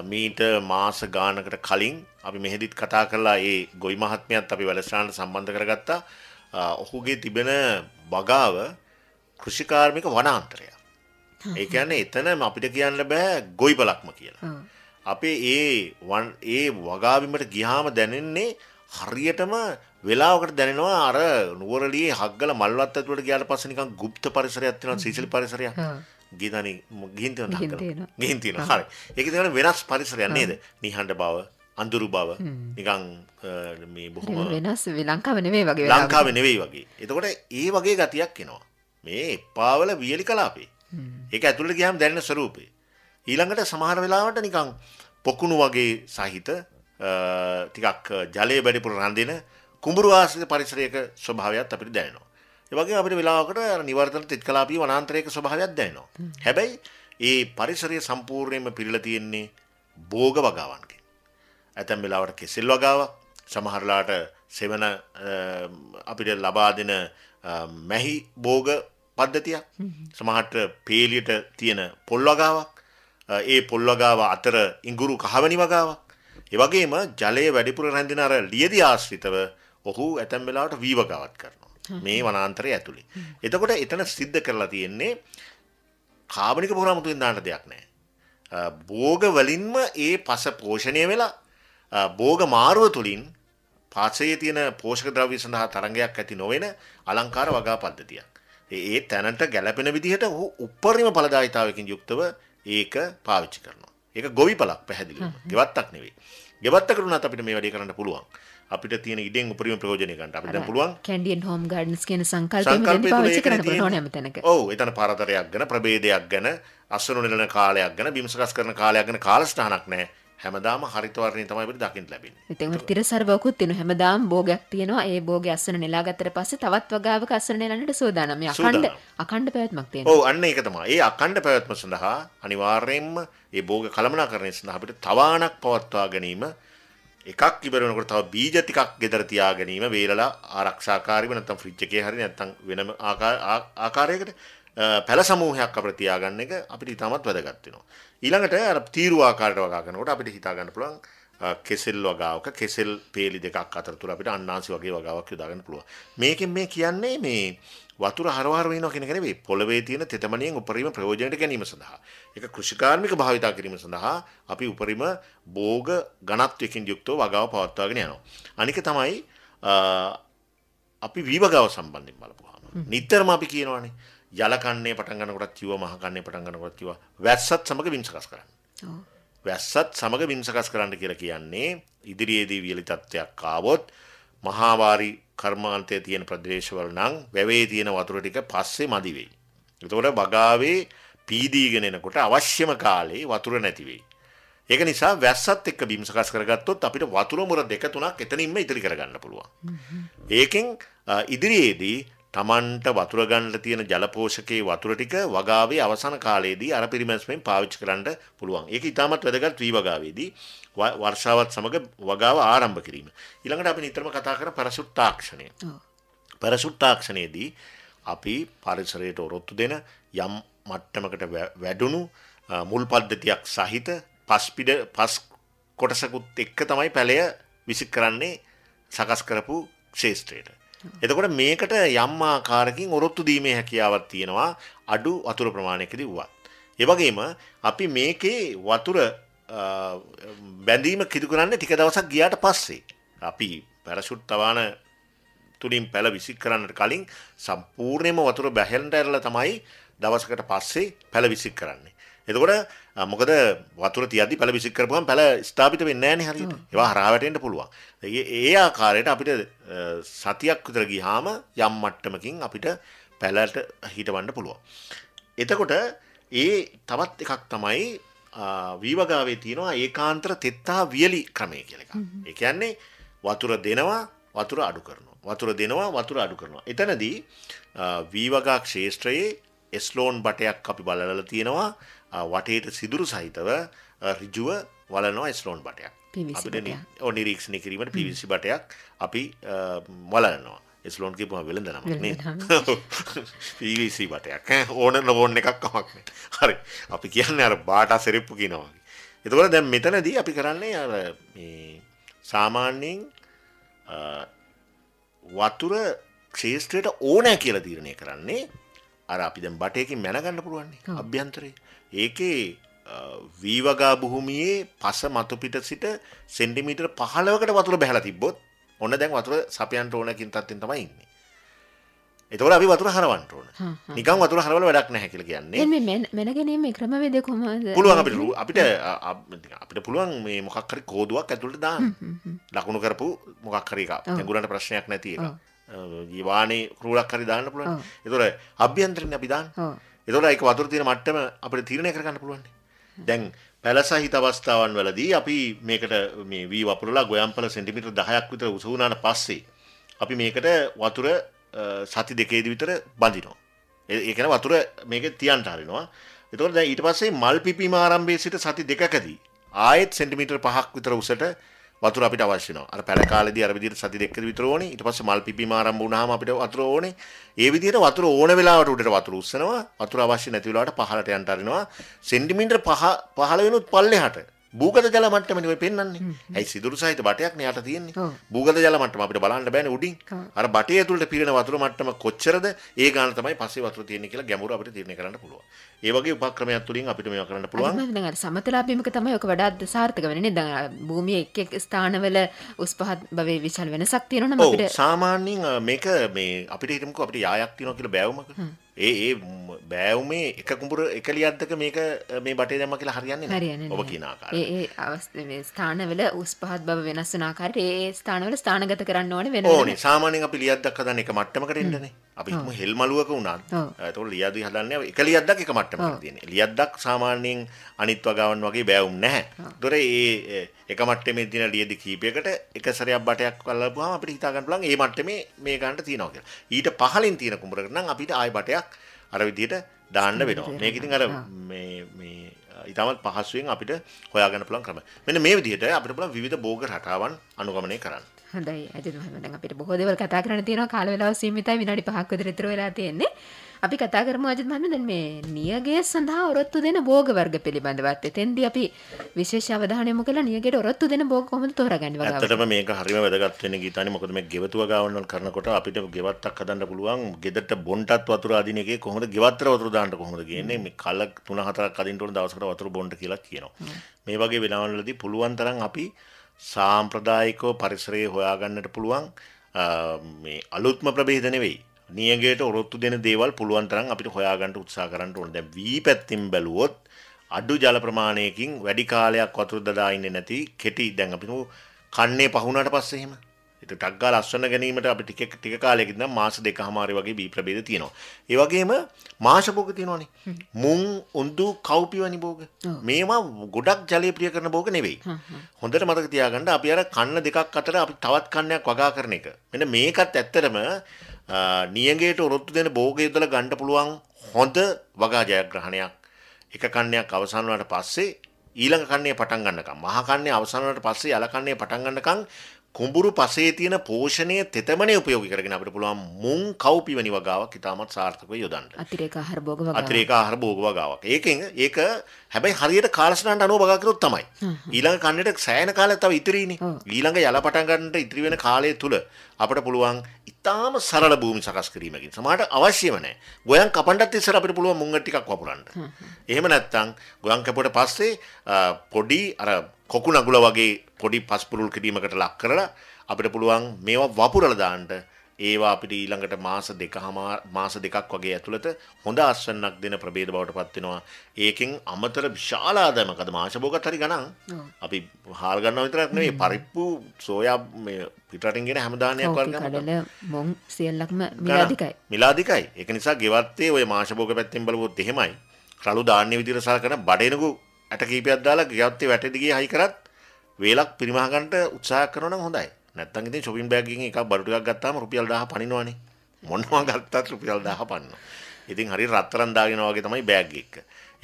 මීට මාස ගානකට කලින් අපි මෙහෙදිත් කතා කරලා ඒ ගොවි මහත්මයාත් අපි වැඩසටහනට සම්බන්ධ කරගත්තා. ඔහුගේ තිබෙන වගාව කෘෂිකාර්මික වනාන්තරය. ඒ කියන්නේ එතන අපිට කියන්න බෑ ගොවිපලක්ම කියලා. අපේ ඒ වගාවීමට ගියාම දැනෙන්නේ හරියටම වෙලාවකට දැනෙනවා අර නුවරළියේ හග්ගල මල්වත් ඇතුළට ගියාට පස්සේ නිකන් গুপ্ত පරිසරයක් තියෙනවා සීසලි පරිසරයක්. ගිහින් තියෙනවා. හරි. ඒක තමයි වෙනස් පරිසරයක් නේද? නිහඬ බව, අඳුරු බව, නිකන් මේ බොහොම වෙනස් ලංකාව නෙවෙයි වගේ. ලංකාවේ නෙවෙයි වගේ. එතකොට ඒ වගේ ගතියක් එනවා. මේ එප්පාවල වියලි කලාපේ. ඒක ඇතුළට ගියාම දැනෙන ස්වරූපේ. ඊළඟට සමහර වෙලාවට නිකන් පොකුණු වගේ සහිත ටිකක් ජලයේ වැඩිපුර රැඳෙන කුඹුරු ආශ්‍රිත පරිසරයක ස්වභාවයක් අපිට දැනෙනවා. ඒ වගේම අපිට වෙලාවකට නිවර්තන තෙත්කලාපී වනාන්තරයක ස්වභාවයක් දැනෙනවා. හැබැයි ඒ පරිසරය සම්පූර්ණයෙන්ම පිරීලා තියෙන්නේ භෝග වගාවන්ගෙන්. ඇතැම් වෙලාවට කෙසෙල් වගාවක්, සමහරලාට සෙවන අපිට ලබා දෙන මැහි භෝග පද්ධතියක්, සමහරට පේලියට තියෙන පොල් වගාවක්, ඒ පොල් වගාව අතර ඉඟුරු කහවණි වගාවක්. ඒ වගේම ජලයේ වැඩිපුර රැඳෙන අර ලියදි ආශ්‍රිතව ඔහු ඇතැම් වෙලාවට වී වගාවක් කරනවා. මේ වනාන්තරය ඇතුලේ. එතකොට එතන සිද්ධ කරලා තියෙන්නේ කාබනික පොහොර 아무තුවෙන් දාන්න දෙයක් නැහැ. භෝග වලින්ම ඒ පස පෝෂණය වෙලා භෝග මාරුව තුලින් පාචයේ තියෙන පෝෂක ද්‍රව්‍ය සඳහා තරංගයක් ඇති නොවන අලංකාර වගා පද්ධතියක්. ඒ තැනට ගැළපෙන විදිහට ඔහු උපරිම ඵලදායීතාවයකින් යුක්තව ඒක පාවිච්චි කරනවා. ඒක ගොවිපලක් පැහැදිලිවම. ගෙවත්තක් නෙවෙයි. ගෙවත්තකට උනත් අපිට මේ වැඩේ කරන්න පුළුවන්. අපිට තියෙන ඉඩෙන් උපරිම ප්‍රයෝජනය ගන්න. අපිට දැන් පුළුවන් කැන්ඩි ඇන්ඩ් හෝම් ගාඩන්ස් කියන සංකල්පයෙන් පාවිච්චි කරන්න පුළුවන් ඕනෑම තැනක. ඔව්, එතන පරතරයක් ගැන, ප්‍රභේදයක් ගැන, අස්වනු නෙලන කාලයක් ගැන, බිම් සකස් කරන කාලයක් ගැන කාලසටහනක් නැහැ. හැමදාම හරිත වර්ණය තමයි අපිට දකින්න ලැබෙන්නේ. ඉතින් තිරසර්වකුත් තියෙන හැමදාම භෝගයක් තියෙනවා. ඒ භෝගය අස්වන නෙලා ගත්තට පස්සේ තවත් වගාවක අස්වන නෙලන්නට සූදානම්. මේ අඛණ්ඩ පැවැත්මක් තියෙනවා. ඔව්, අන්න ඒක තමයි. ඒ අඛණ්ඩ පැවැත්ම සඳහා අනිවාර්යයෙන්ම මේ භෝග කළමනාකරණය සඳහා අපිට තවාණක් පවත්වා ගැනීම, එකක් ඉවර වෙනකොට තව බීජ ටිකක් ගෙදර තියා ගැනීම, වේලලා ආරක්ෂාකාරීව නැත්නම් ෆ්‍රිජ් එකේ හරි නැත්නම් වෙනම ආකාරයකට පැල සමූහයක් අපිට තියාගන්න එක අපිට ඉතාමත් වැදගත් වෙනවා. ඊළඟට අර තීරු ආකාරයට වගා කරනකොට අපිට හිතා ගන්න පුළුවන් කෙසෙල් වගාවක කෙසෙල් පේලි දෙකක් අතරතුර අපිට අන්නාසි වගේ වගාවක් යොදා ගන්න පුළුවන්. මේකෙන් මේ කියන්නේ මේ වතුර හරවහර වෙනවා කියන එක නෙවෙයි. පොළවේ තියෙන තෙතමනියෙන් උපරිම ප්‍රයෝජනයට ගැනීම සඳහා. ඒක කෘෂිකාර්මික භාවිතා කිරීම සඳහා අපි උපරිම භෝග ඝනත්වයකින් යුක්තව වගාව පවත්වාගෙන යනවා. අනික තමයි අපි වීවගාව සම්බන්ධයෙන් බලපුවාම. නිතරම අපි කියනවානේ යල කන්නේ පටන් ගන්නකොටත් කිව්වා, මහ කන්නේ පටන් ගන්නකොටත් කිව්වා වැස්සත් සමග බිම් සකස් කරන්න. ඔව්. වැස්සත් සමග බිම් සකස් කරන්න කියලා කියන්නේ ඉදිරියේදී වියලි තත්ත්වයක් ආවොත් මහාවාරි කර්මාන්තයේ තියෙන ප්‍රදේශවල නම් වැවේ තියෙන වතුර ටික පස්සේ මදි වෙයි. ඒතකොට බගාවේ පීදීගෙන එනකොට අවශ්‍යම කාලේ වතුර නැති වෙයි. ඒක නිසා වැස්සත් එක්ක බිම් සකස් කරගත්තොත් අපිට වතුර මුර දෙක තුනක් එතනින්ම ඉතිරි කරගන්න පුළුවන්. ඒකෙන් ඉදිරියේදී තමන්ට වතුර ගන්න තියෙන ජල පෝෂකයේ වතුර ටික වගාවේ අවසාන කාලයේදී අර පිරිමැස්මෙන් පාවිච්චි කරන්න පුළුවන්. ඒක ඉතාමත් වැදගත් වී වගාවේදී වර්ෂාවත් සමග වගාව ආරම්භ කිරීම. ඊළඟට අපි නිතරම කතා කරන පැරෂුට් තාක්ෂණය. පැරෂුට් තාක්ෂණයේදී අපි පරිසරයට ඔරොත්තු දෙන යම් මට්ටමකට වැඩුණු මුල් පද්ධතියක් සහිත පස් කොටසකුත් එක්ක තමයි පැලය විසික් කරන්නේ සකස් කරපු ක්ෂේත්‍රයට. එතකොට මේකට යම් ආකාරකින් ඔරොත්තු දීමේ හැකියාවක් තියෙනවා අඩු වතුර ප්‍රමාණයකදී වුවත්. ඒ වගේම අපි මේකේ වතුර බැඳීම කිදු කරන්නේ ටික දවසක් ගියාට පස්සේ. අපි පැරෂුට් තවාන තුලින් පැල විසික් කරන්නට කලින් සම්පූර්ණයෙන්ම වතුර බැහැරට ඇරලා තමයි දවසකට පස්සේ පැල විසික් කරන්නේ. එතකොට මොකද වතුර තියද්දි පැල විසික් කරපුවම පැල ස්ථාපිත වෙන්නේ නැහැ නේ හරියට. ඒවා හරහා වැටෙන්න පුළුවන්. ඒ ආකාරයට අපිට සතියක් විතර ගියාම යම් මට්ටමකින් අපිට පැලට හිටවන්න පුළුවන්. එතකොට ඒ තවත් එකක් තමයි වීවගාවේ තියෙනවා ඒකාන්තර තෙත්තා වියලි ක්‍රමය කියලා එකක්. ඒ කියන්නේ වතුර දෙනවා වතුර අඩු කරනවා. වතුර දෙනවා වතුර අඩු කරනවා. එතනදී වීවගා ක්ෂේත්‍රයේ එස්ලෝන් බටයක් අපි බලලා තියෙනවා. වටේට සිදුරු සහිතව ඍජුව වලනවා එස්ලෝන් බටයක්. අපිට නිරීක්ෂණය කිරීමට PVC බටයක් අපි වලනවා. එස්ලෝන් කියපුවම වෙලඳ නමක් නේද? PVC බටයක්. ඕන නොෝන් එකක් කමක් නෑ. හරි. අපි කියන්නේ අර බාටා සෙරෙප්පු කියනවා වගේ. එතකොට දැන් මෙතනදී අපි කරන්නේ අර මේ සාමාන්‍යයෙන් වතුර ක්ෂේත්‍රයට ඕනෑ කියලා තීරණය කරන්නේ අර අපි දැන් බටයකින් මැනගන්න පුළුවන් නේ අභ්‍යන්තරේ. ඒකේ වීවගා භූමියේ පස මතු පිට සිට සෙන්ටිමීටර් 15කට වතුර බහැලා තිබ්බොත් ඔන්න දැන් වතුර සපයන්න ඕන කින් තත්ත්වෙන් තමයි ඉන්නේ. ඒතකොට අපි වතුර හරවන්න ඕන. නිකන් වතුර හරවල වැඩක් නැහැ කියලා කියන්නේ. දැන් මේ මැනගැනීමේ ක්‍රමවේදය කොහොමද? පුළුවන් අපිට පුළුවන් මේ මොකක් හරි කෝදුවක් ඇතුළට දාන්න. ලකුණු කරපු මොකක් හරි එකක්. තෙඟුරන්ට ප්‍රශ්නයක් නැති එක. වානේ කුරුලක් හරි දාන්න පුළුවන්. ඒතකොට අභ්‍යන්තරයෙන් අපි දාන්න. ඒතකොට ඒක වතුර තියෙන මට්ටම අපිට තීරණය කරගන්න පුළුවන්. දැන් පැලසහිත අවස්ථාවන් වලදී අපි මේකට මේ වී වපුරලා ගොයම්පල සෙන්ටිමීටර් 10ක් විතර උස වුණාට පස්සේ අපි මේකට වතුර සති දෙකේදී විතර බඳිනවා. ඒ කියන්නේ වතුර මේකේ තියන්න හරිනවා. ඒතකොට දැන් ඊට පස්සේ මල් පිපීම ආරම්භයේ සිට සති දෙකකදී ආයෙත් සෙන්ටිමීටර් 5ක් විතර උසට වතුර අපිට අවශ්‍ය වෙනවා. අර පැල කාලේදී අර විදිහට සති දෙකකදී විතර ඕනේ. ඊට පස්සේ මල් පිපීම ආරම්භ වුණාම අපිට වතුර ඕනේ. ඒ විදිහට වතුර ඕන වෙලාවට උඩට වතුර උස්සනවා. වතුර අවශ්‍ය නැති වෙලාවට පහළට යන්න අරිනවා. සෙන්ටිමීටර් 15 වෙනුත් පල්ලෙහාට භූගත ජල මට්ටමනේ ඔය පෙන්වන්නේ. ඇයි සිදුරු සහිත බටයක් නේ යට තියෙන්නේ. භූගත ජල මට්ටම අපිට බලන්න බෑනේ උඩින්. අර බටය ඇතුළට පිරෙන වතුර මට්ටම කොච්චරද ඒ ගාන තමයි පස්සේ වතුර තියෙන්නේ කියලා ගැඹුර අපිට තීරණය කරන්න පුළුවන්. ඒ වගේ උපක්‍රමයක් තුලින් අපිට මේවා කරන්න පුළුවන්. දැන් අර සමතලාභිමුඛ තමයි ඔක වඩාත් සාර්ථක වෙන්නේ නේද? දැන් භූමියේ එක් ස්ථානවල උස් පහත් භවයේ විශාල වෙනසක් තියෙනවා නම් අපිට සාමාන්‍යයෙන් මේක මේ අපිට හිතමුකෝ අපිට යායක් තියෙනවා කියලා බෑවුමක. ඒ බෑවුමේ එක කුඹුර එක ලියද්දක මේක මේ බටේ දැම්මා කියලා හරියන්නේ නැහැ. ඔබ කියන ආකාරයට. ඒ ස්ථානවල උස් පහත් බව වෙනස් වෙන ආකාරයට ඒ ස්ථානවල ස්ථානගත කරන්න ඕනේ වෙන ඕනේ. සාමාන්‍යයෙන් අපි ලියද්දක් හදන්නේ එක මට්ටමකට එන්නනේ. අපි හිතමු හෙල් මලුවක වුණත් ඒතකොට ලියද්දි හදන්නේ එක ලියද්දක් එක මට්ටමකට තියෙන්නේ. ලියද්දක් සාමාන්‍යයෙන් අනිත් වගාවන් වගේ බෑවුම් නැහැ. ඒතොර ඒ එක මට්ටමේ තියෙන ලියද්දි කීපයකට එක සැරයක් බටයක් අල්ලපුවාම අපිට හිතා ගන්න පුළුවන් මේ මට්ටමේ මේ ගන්නට තියෙනවා කියලා. ඊට පහළින් තියෙන කුඹරකට නම් අපිට ආයෙ බටයක් අර විදිහට දාන්න වෙනවා. මේක ඉතින් අර මේ ඊටමත් පහසුවෙන් අපිට හොයාගන්න පුළුවන් ක්‍රම. මෙන්න මේ විදිහට අපිට පුළුවන් විවිධ භෝග රටාවන් අනුගමනය කරන්න. හොඳයි අජිත් මහත්මයා දැන් අපිට බොහෝ දේවල් කතා කරන්න තියෙනවා කාල වේලාව සීමිතයි විනාඩි 5ක් විතර ඉතුරු වෙලා තියෙන්නේ. අපි කතා කරමු අජිත් මහත්මයා දැන් මේ නියගය සඳහා ඔරොත්තු දෙන භෝග වර්ග පිළිබඳවත්. එතෙන්දී අපි විශේෂ අවධානය යොමු කළා නියගයට ඔරොත්තු දෙන භෝග කොහොමද තෝරාගන්නේ වගාව. ඇත්තටම මේක හරිම වැදගත් වෙන ගීතානේ මොකද මේ ගෙවතු වගාවන් වල කරනකොට අපිට ගෙවත්තක් හදන්න පුළුවන් ගෙදරට බොන්ටත් වතුර අදින එකේ කොහොමද ගෙවත්තර වතුර දාන්න කොහොමද කියන්නේ මේ කල 3-4ක් අදින්න ඕන දවසකට වතුර බොන්න කියලා කියනවා. මේ වගේ වෙලාවලදී පුළුවන් තරම් අපි සාම්ප්‍රදායිකව පරිසරයේ හොයාගන්නට පුළුවන් මේ අලුත්ම ප්‍රභේද නෙවෙයි. නියගයට ඔරොත්තු දෙන දේවල් පුළුවන් තරම් අපිට හොයාගන්න උත්සාහ කරන්න ඕනේ. දැන් වී පැත්තින් බැලුවොත් අඩු ජල ප්‍රමාණයකින් වැඩි කාලයක් වතුර දදා ඉන්නේ නැති කෙටි දැන් අපි කන්නේ පහුණාට පස්සේ එහෙම ඒක ටක් ගාලා අස්වැන්න ගැනීමට අපි ටික කාලයකින් නම් මාස 2කමාරි වගේ බී ප්‍රභේද තියෙනවා. ඒ වගේම මාෂ භෝග තියෙනවනේ. මුං උඳු කව්පි වැනි භෝග. මේවා ගොඩක් ජලය ප්‍රිය කරන භෝග නෙවෙයි. හොඳට මතක තියාගන්න අපි අර කන්න දෙකක් අතර අපි තවත් කන්නයක් වගා කරන එක. මෙන්න මේකත් ඇත්තටම නියගයට ඔරොත්තු දෙන භෝගය යොදලා ගන්න පුළුවන් හොඳ වගා ජයග්‍රහණයක්. එක කන්නයක් අවසන් වුණාට පස්සේ ඊළඟ කන්නේ පටන් ගන්නකම් මහා කන්නේ අවසන් වුණාට පස්සේ යල කන්නේ පටන් ගන්නකම් කුඹුරු පසේ තියෙන පෝෂණය තෙතමනේ උපයෝගී කරගෙන අපිට පුළුවන් මුං කව්පි වැනි වගාවක් ඉතාමත් සාර්ථකව යොදන්න. අතිරේක ආහාර භෝග වගාවක්. අතිරේක ආහාර භෝග වගාවක්. ඒක හැබැයි හරියට කාලසටහනට අනුව වගා කරොත් තමයි. ඊළඟ කන්නේට සෑහෙන කාලයක් තව ඉතිරිනේ. ඊළඟ යල පටන් ගන්නට ඉතිරි වෙන කාලය තුල අපිට පුළුවන් ඉතාම සරල භූමි සකස් කිරීමකින් සමහරට අවශ්‍යම නැහැ. ගොයන් කපන්නත් ඉස්සර අපිට පුළුවන් මුංග ටිකක් වපුරන්න. එහෙම නැත්නම් ගොයන් කැපුවට පස්සේ පොඩි අර කොකු නගුල වගේ පොඩි පස්පුරුල් කිරීමකට ලක් කරලා අපිට පුළුවන් මේවා වපුරලා දාන්න. ඒවා අපිට ඊළඟට මාස දෙකක් වගේ ඇතුළත හොඳ අස්වැන්නක් දෙන ප්‍රභේද බවට පත් වෙනවා. ඒකෙන් අමතර විශාල ආදායමක් අද මාෂ භෝගත් හරි ගණන්. අපි හාල් ගන්නවා විතරක් නෙවෙයි පරිප්පු සෝයා මේ පිටරටින් ගෙන හැම දානයක් වර්ගයක් කඩල මොන් සියල්ලක්ම මිලාදිකයි. මිලාදිකයි. ඒක නිසා ගෙවත්තේ ওই මාෂ භෝග පැත්තෙන් බලුවොත් එහෙමයි. රළු දාන්නේ විදිහට සලකන බඩේනකු ඇට කීපයක් දාලා ගෙවත්තේ වැටෙදි ගියේ හයි කරත් වේලක් පරිමහ ගන්නට උත්සාහ කරනවා නම් හොඳයි. නැත්තම් ඉතින් shopping bag එකකින් එකක් බඩු ටිකක් ගත්තාම රුපියල් 1000 පනිනවනේ. මොනවා ගත්තත් රුපියල් 1000 පනිනවා. ඉතින් හරිය රත්තරන් දාගෙන වගේ තමයි බෑග් එක.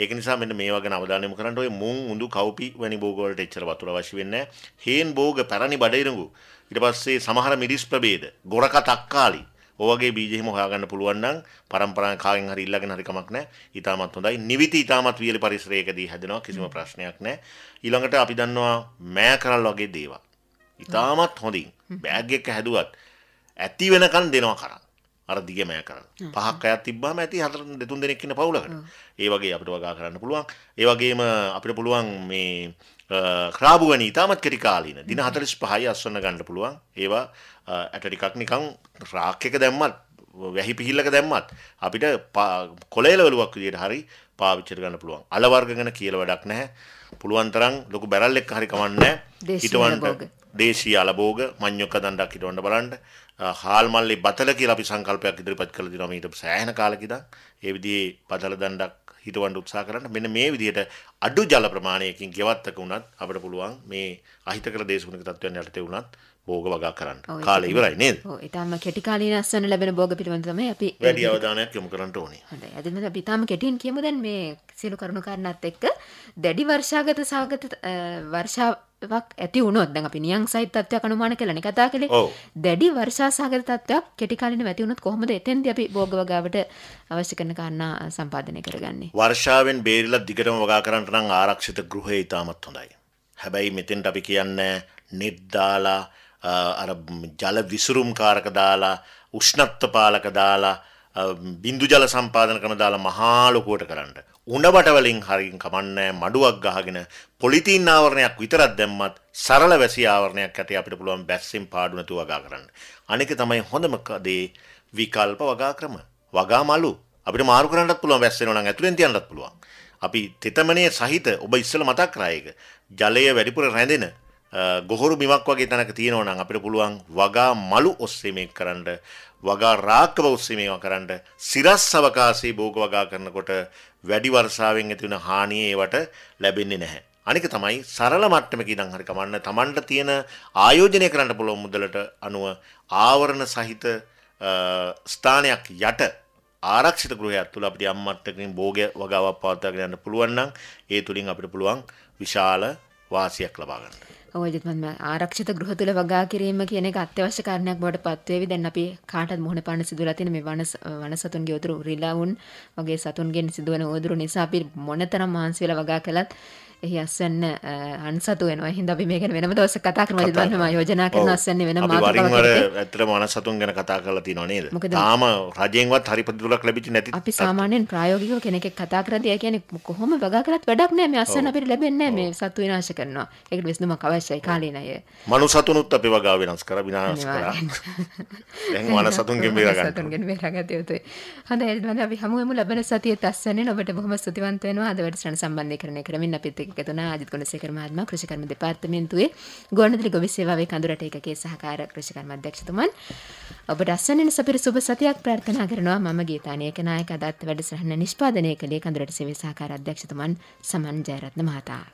ඒක නිසා මෙන්න මේවා ගැන අවධානය යොමු කරන්න. ඔය මුං උඳු කව්පි වැනි භෝග වලට එච්චර වතුර අවශ්‍ය වෙන්නේ නැහැ. හේන් භෝග පැරණි බඩිරඟු. ඊට පස්සේ සමහර මිරිස් ප්‍රභේද, ගොරක තක්කාලි. ඔයගේ බීජ හිම හොයාගන්න පුළුවන් නම් පරම්පරාවෙන් කාගෙන් හරි ඉල්ලගෙන හරි කමක් නැහැ. ඊටමත් හොඳයි. නිවිති ඊටමත් වියලි පරිසරයකදී හැදෙනවා කිසිම ප්‍රශ්නයක් නැහැ. ඊළඟට අපි දන්නවා මෑ කරල් වගේ දේවල්. ඊටමත් හොඳින් බෑග් එක හැදුවත් ඇති වෙනකන් දෙනවා කරන්. අර දිගේ මෑ කරන්. 5ක් අයක් තිබ්බාම ඇති 2-3 දෙනෙක් ඉන්න පවුලකට. ඒ වගේ අපිට වගා කරන්න පුළුවන්. ඒ වගේම අපිට පුළුවන් මේ ක්‍රාබු වැනි ඊටමත් කෙටි කාලීන දින 45යි අස්වන්න ගන්න පුළුවන්. ඒවා ඇට ටිකක් නිකන් රාක් එක දැම්මත් වැහි පිහිල්ලක දැම්මත් අපිට කොළේලවලුවක් විදියට හරි පාවිච්චි කරගන්න පුළුවන්. අල වර්ග ගැන කියලා වැඩක් නැහැ. පුළුවන් තරම් ලොකු බැරල් එක හරි කමන්නේ හිටවන්න දේශීය අල භෝග මඤ්ඤොක්ක දණ්ඩක් හිටවන්න බලන්න. හාල් මල්ලේ බතල කියලා අපි සංකල්පයක් ඉදිරිපත් කළ දිනවා මීට සෑහෙන කාලෙක ඉඳන්. ඒ විදිහේ බතල දණ්ඩක් හිටවන්න උත්සාහ කරන්න. මෙන්න මේ විදිහට අඩු ජල ප්‍රමාණයකින් ගෙවත්තක වුණත් අපිට පුළුවන් මේ අහිතකර දේශගුණික තත්ත්වයන් යටතේ වුණත් භෝග වගා කරන්න. කාලය ඉවරයි නේද? ඔව් ඊටම කෙටි කාලීන අස්වැන්න ලැබෙන භෝග පිළිබඳ තමයි අපි වැඩි අවධානයක් යොමු කරන්න ඕනේ. හොඳයි. අද නම් අපි ඊටම කෙටියෙන් කියමු දැන් මේ සියලු කරුණු කාරණාත් එක්ක දැඩි වර්ෂාගත සාගත වර්ෂාවක් ඇති වුණොත් දැන් අපි නියං සහිත තත්ත්වයක් අනුමාන කළානේ කතා කළේ. දැඩි වර්ෂා සාගත තත්ත්වයක් කෙටි කාලිනව ඇති වුණොත් කොහොමද එතෙන්දී අපි භෝග වගාවට අවශ්‍ය කරන කාරණා සම්පාදනය කරගන්නේ? වර්ෂාවෙන් බේරිලා දිගටම වගා කරන්නට නම් ආරක්ෂිත ගෘහය ඉතාමත් හොඳයි. හැබැයි මෙතෙන්ට අපි කියන්නේ නෙට් දාලා අර ජල විසුරුම් කාරක දාලා උෂ්ණත්ව පාලක දාලා බින්දු ජල සම්පාදන ක්‍රම දාලා මහා ලොකුවට කරන්න. උණබට වලින් හරින් කමන්නේ මඩුවක් ගහගෙන පොලිතීන් ආවරණයක් විතරක් දැම්මත් සරල වැසි ආවරණයක් ඇටි අපිට පුළුවන් බැස්සෙන් පාඩු නැතුව වගා කරන්න. අනික තමයි හොඳම දේ විකල්ප වගා ක්‍රම. වගා මලු අපිට මාරු කරන්නත් පුළුවන් වැස්සෙනවා නම් ඇතුලෙන් තියන්නත් පුළුවන්. අපි තෙතමනේ සහිත ඔබ ඉස්සෙල්ලා මතක් කරා ඒක. ජලය වැඩිපුර රැඳෙන ගොහරු බිමක් වගේ තැනක තියෙනවා නම් අපිට පුළුවන් වගා මලු ඔස්සේ මේක කරන්න. වගා රාක්කව ඔස්සේ මේවා කරන්න. සිරස් අවකාශයේ භෝග වගා කරනකොට වැඩි වර්ෂාවෙන් ඇති වෙන හානිය ඒවට ලැබෙන්නේ නැහැ. අනික තමයි සරල මට්ටමක ඉඳන් හරි කමන්න තමන්ට තියෙන ආයෝජනය කරන්න පුළුවන් මුදලට අනුව ආවරණ සහිත ස්ථානයක් යට ආරක්ෂිත ගෘහයක් තුළ අපිට යම් මට්ටමකින් භෝග වගාවක් පවත්වාගෙන යන්න පුළුවන් නම් ඒ තුලින් අපිට පුළුවන් විශාල වාසියක් ලබා ගන්න. ඔය ජීත්මන් ආරක්ෂිත ගෘහ තුල වගා කිරීම කියන එක අත්‍යවශ්‍ය කාරණයක් බවට පත් වේවි. දැන් අපි කාටත් මුහුණ පාන්න සිදුවලා තියෙන මේ වන සතුන්ගේ උතුරු රිලවුන් වගේ සතුන්ගෙන් සිදුවන උදුරු නිසා අපි මොනතරම් මහන්සි වෙලා වගා කළත් එහි අස්වැන්න අන්සතු වෙනවා. එහෙනම් අපි මේක ගැන වෙනම දවසක් කතා කරමු. ජීත්මන් මම යෝජනා කරන අස්වැන්නේ වෙනම මාතෘකාවක්. අපි වරින් වර ඇත්තටම වන සතුන් ගැන කතා කරලා තියෙනව නේද? තාම රජයෙන්වත් හරි ප්‍රතිඵලයක් ලැබිච්ච නැති. අපි සාමාන්‍යයෙන් ප්‍රායෝගිකව කෙනෙක් කතා කරද්දී ඒ කියන්නේ කොහොම වගා කරත් වැඩක් නැහැ. මේ අස්වැන්න අපිට ලැබෙන්නේ නැහැ. මේ සතු විනාශ කරනවා. ඒකට විසඳුමක් අවශ්‍යයි කාලේ නය. මනු සතුනුත් අපි වගා වෙනස් කරා විනාශ කරා. දැන් වන සතුන්ගෙන් බේර ගන්න. සතුන්ගෙන් බේරගත යුතුයි. හොඳයි එල්මන් අපි හැමෝම ලැබෙන සතියේ අස්වැන්නේ ඔබට බොහොම ස්තුතිවන්ත වෙනවා. අද වැඩසටහන සම්බන්ධීකරණය කරමින් අපිත් එක්ක එකතු වුණා අජිත් ගුණසේකර මහත්මයා කෘෂිකර්ම දෙපාර්තමේන්තුවේ ගුවන්විදුලි ගොවි සේවාවේ කඳුරට ඒකකයේ සහකාර කෘෂිකර්ම අධ්‍යක්ෂතුමන්. ඔබට අස්වැන්නේ සපිර සුබ සතියක් ප්‍රාර්ථනා කරනවා. මම ගීතානේක නායක අදත් වැඩසටහන නිෂ්පාදනය කළේ කඳුරට සේවයේ සහකාර අධ්‍යක්ෂතුමන් සමන් ජයරත්න මහතා.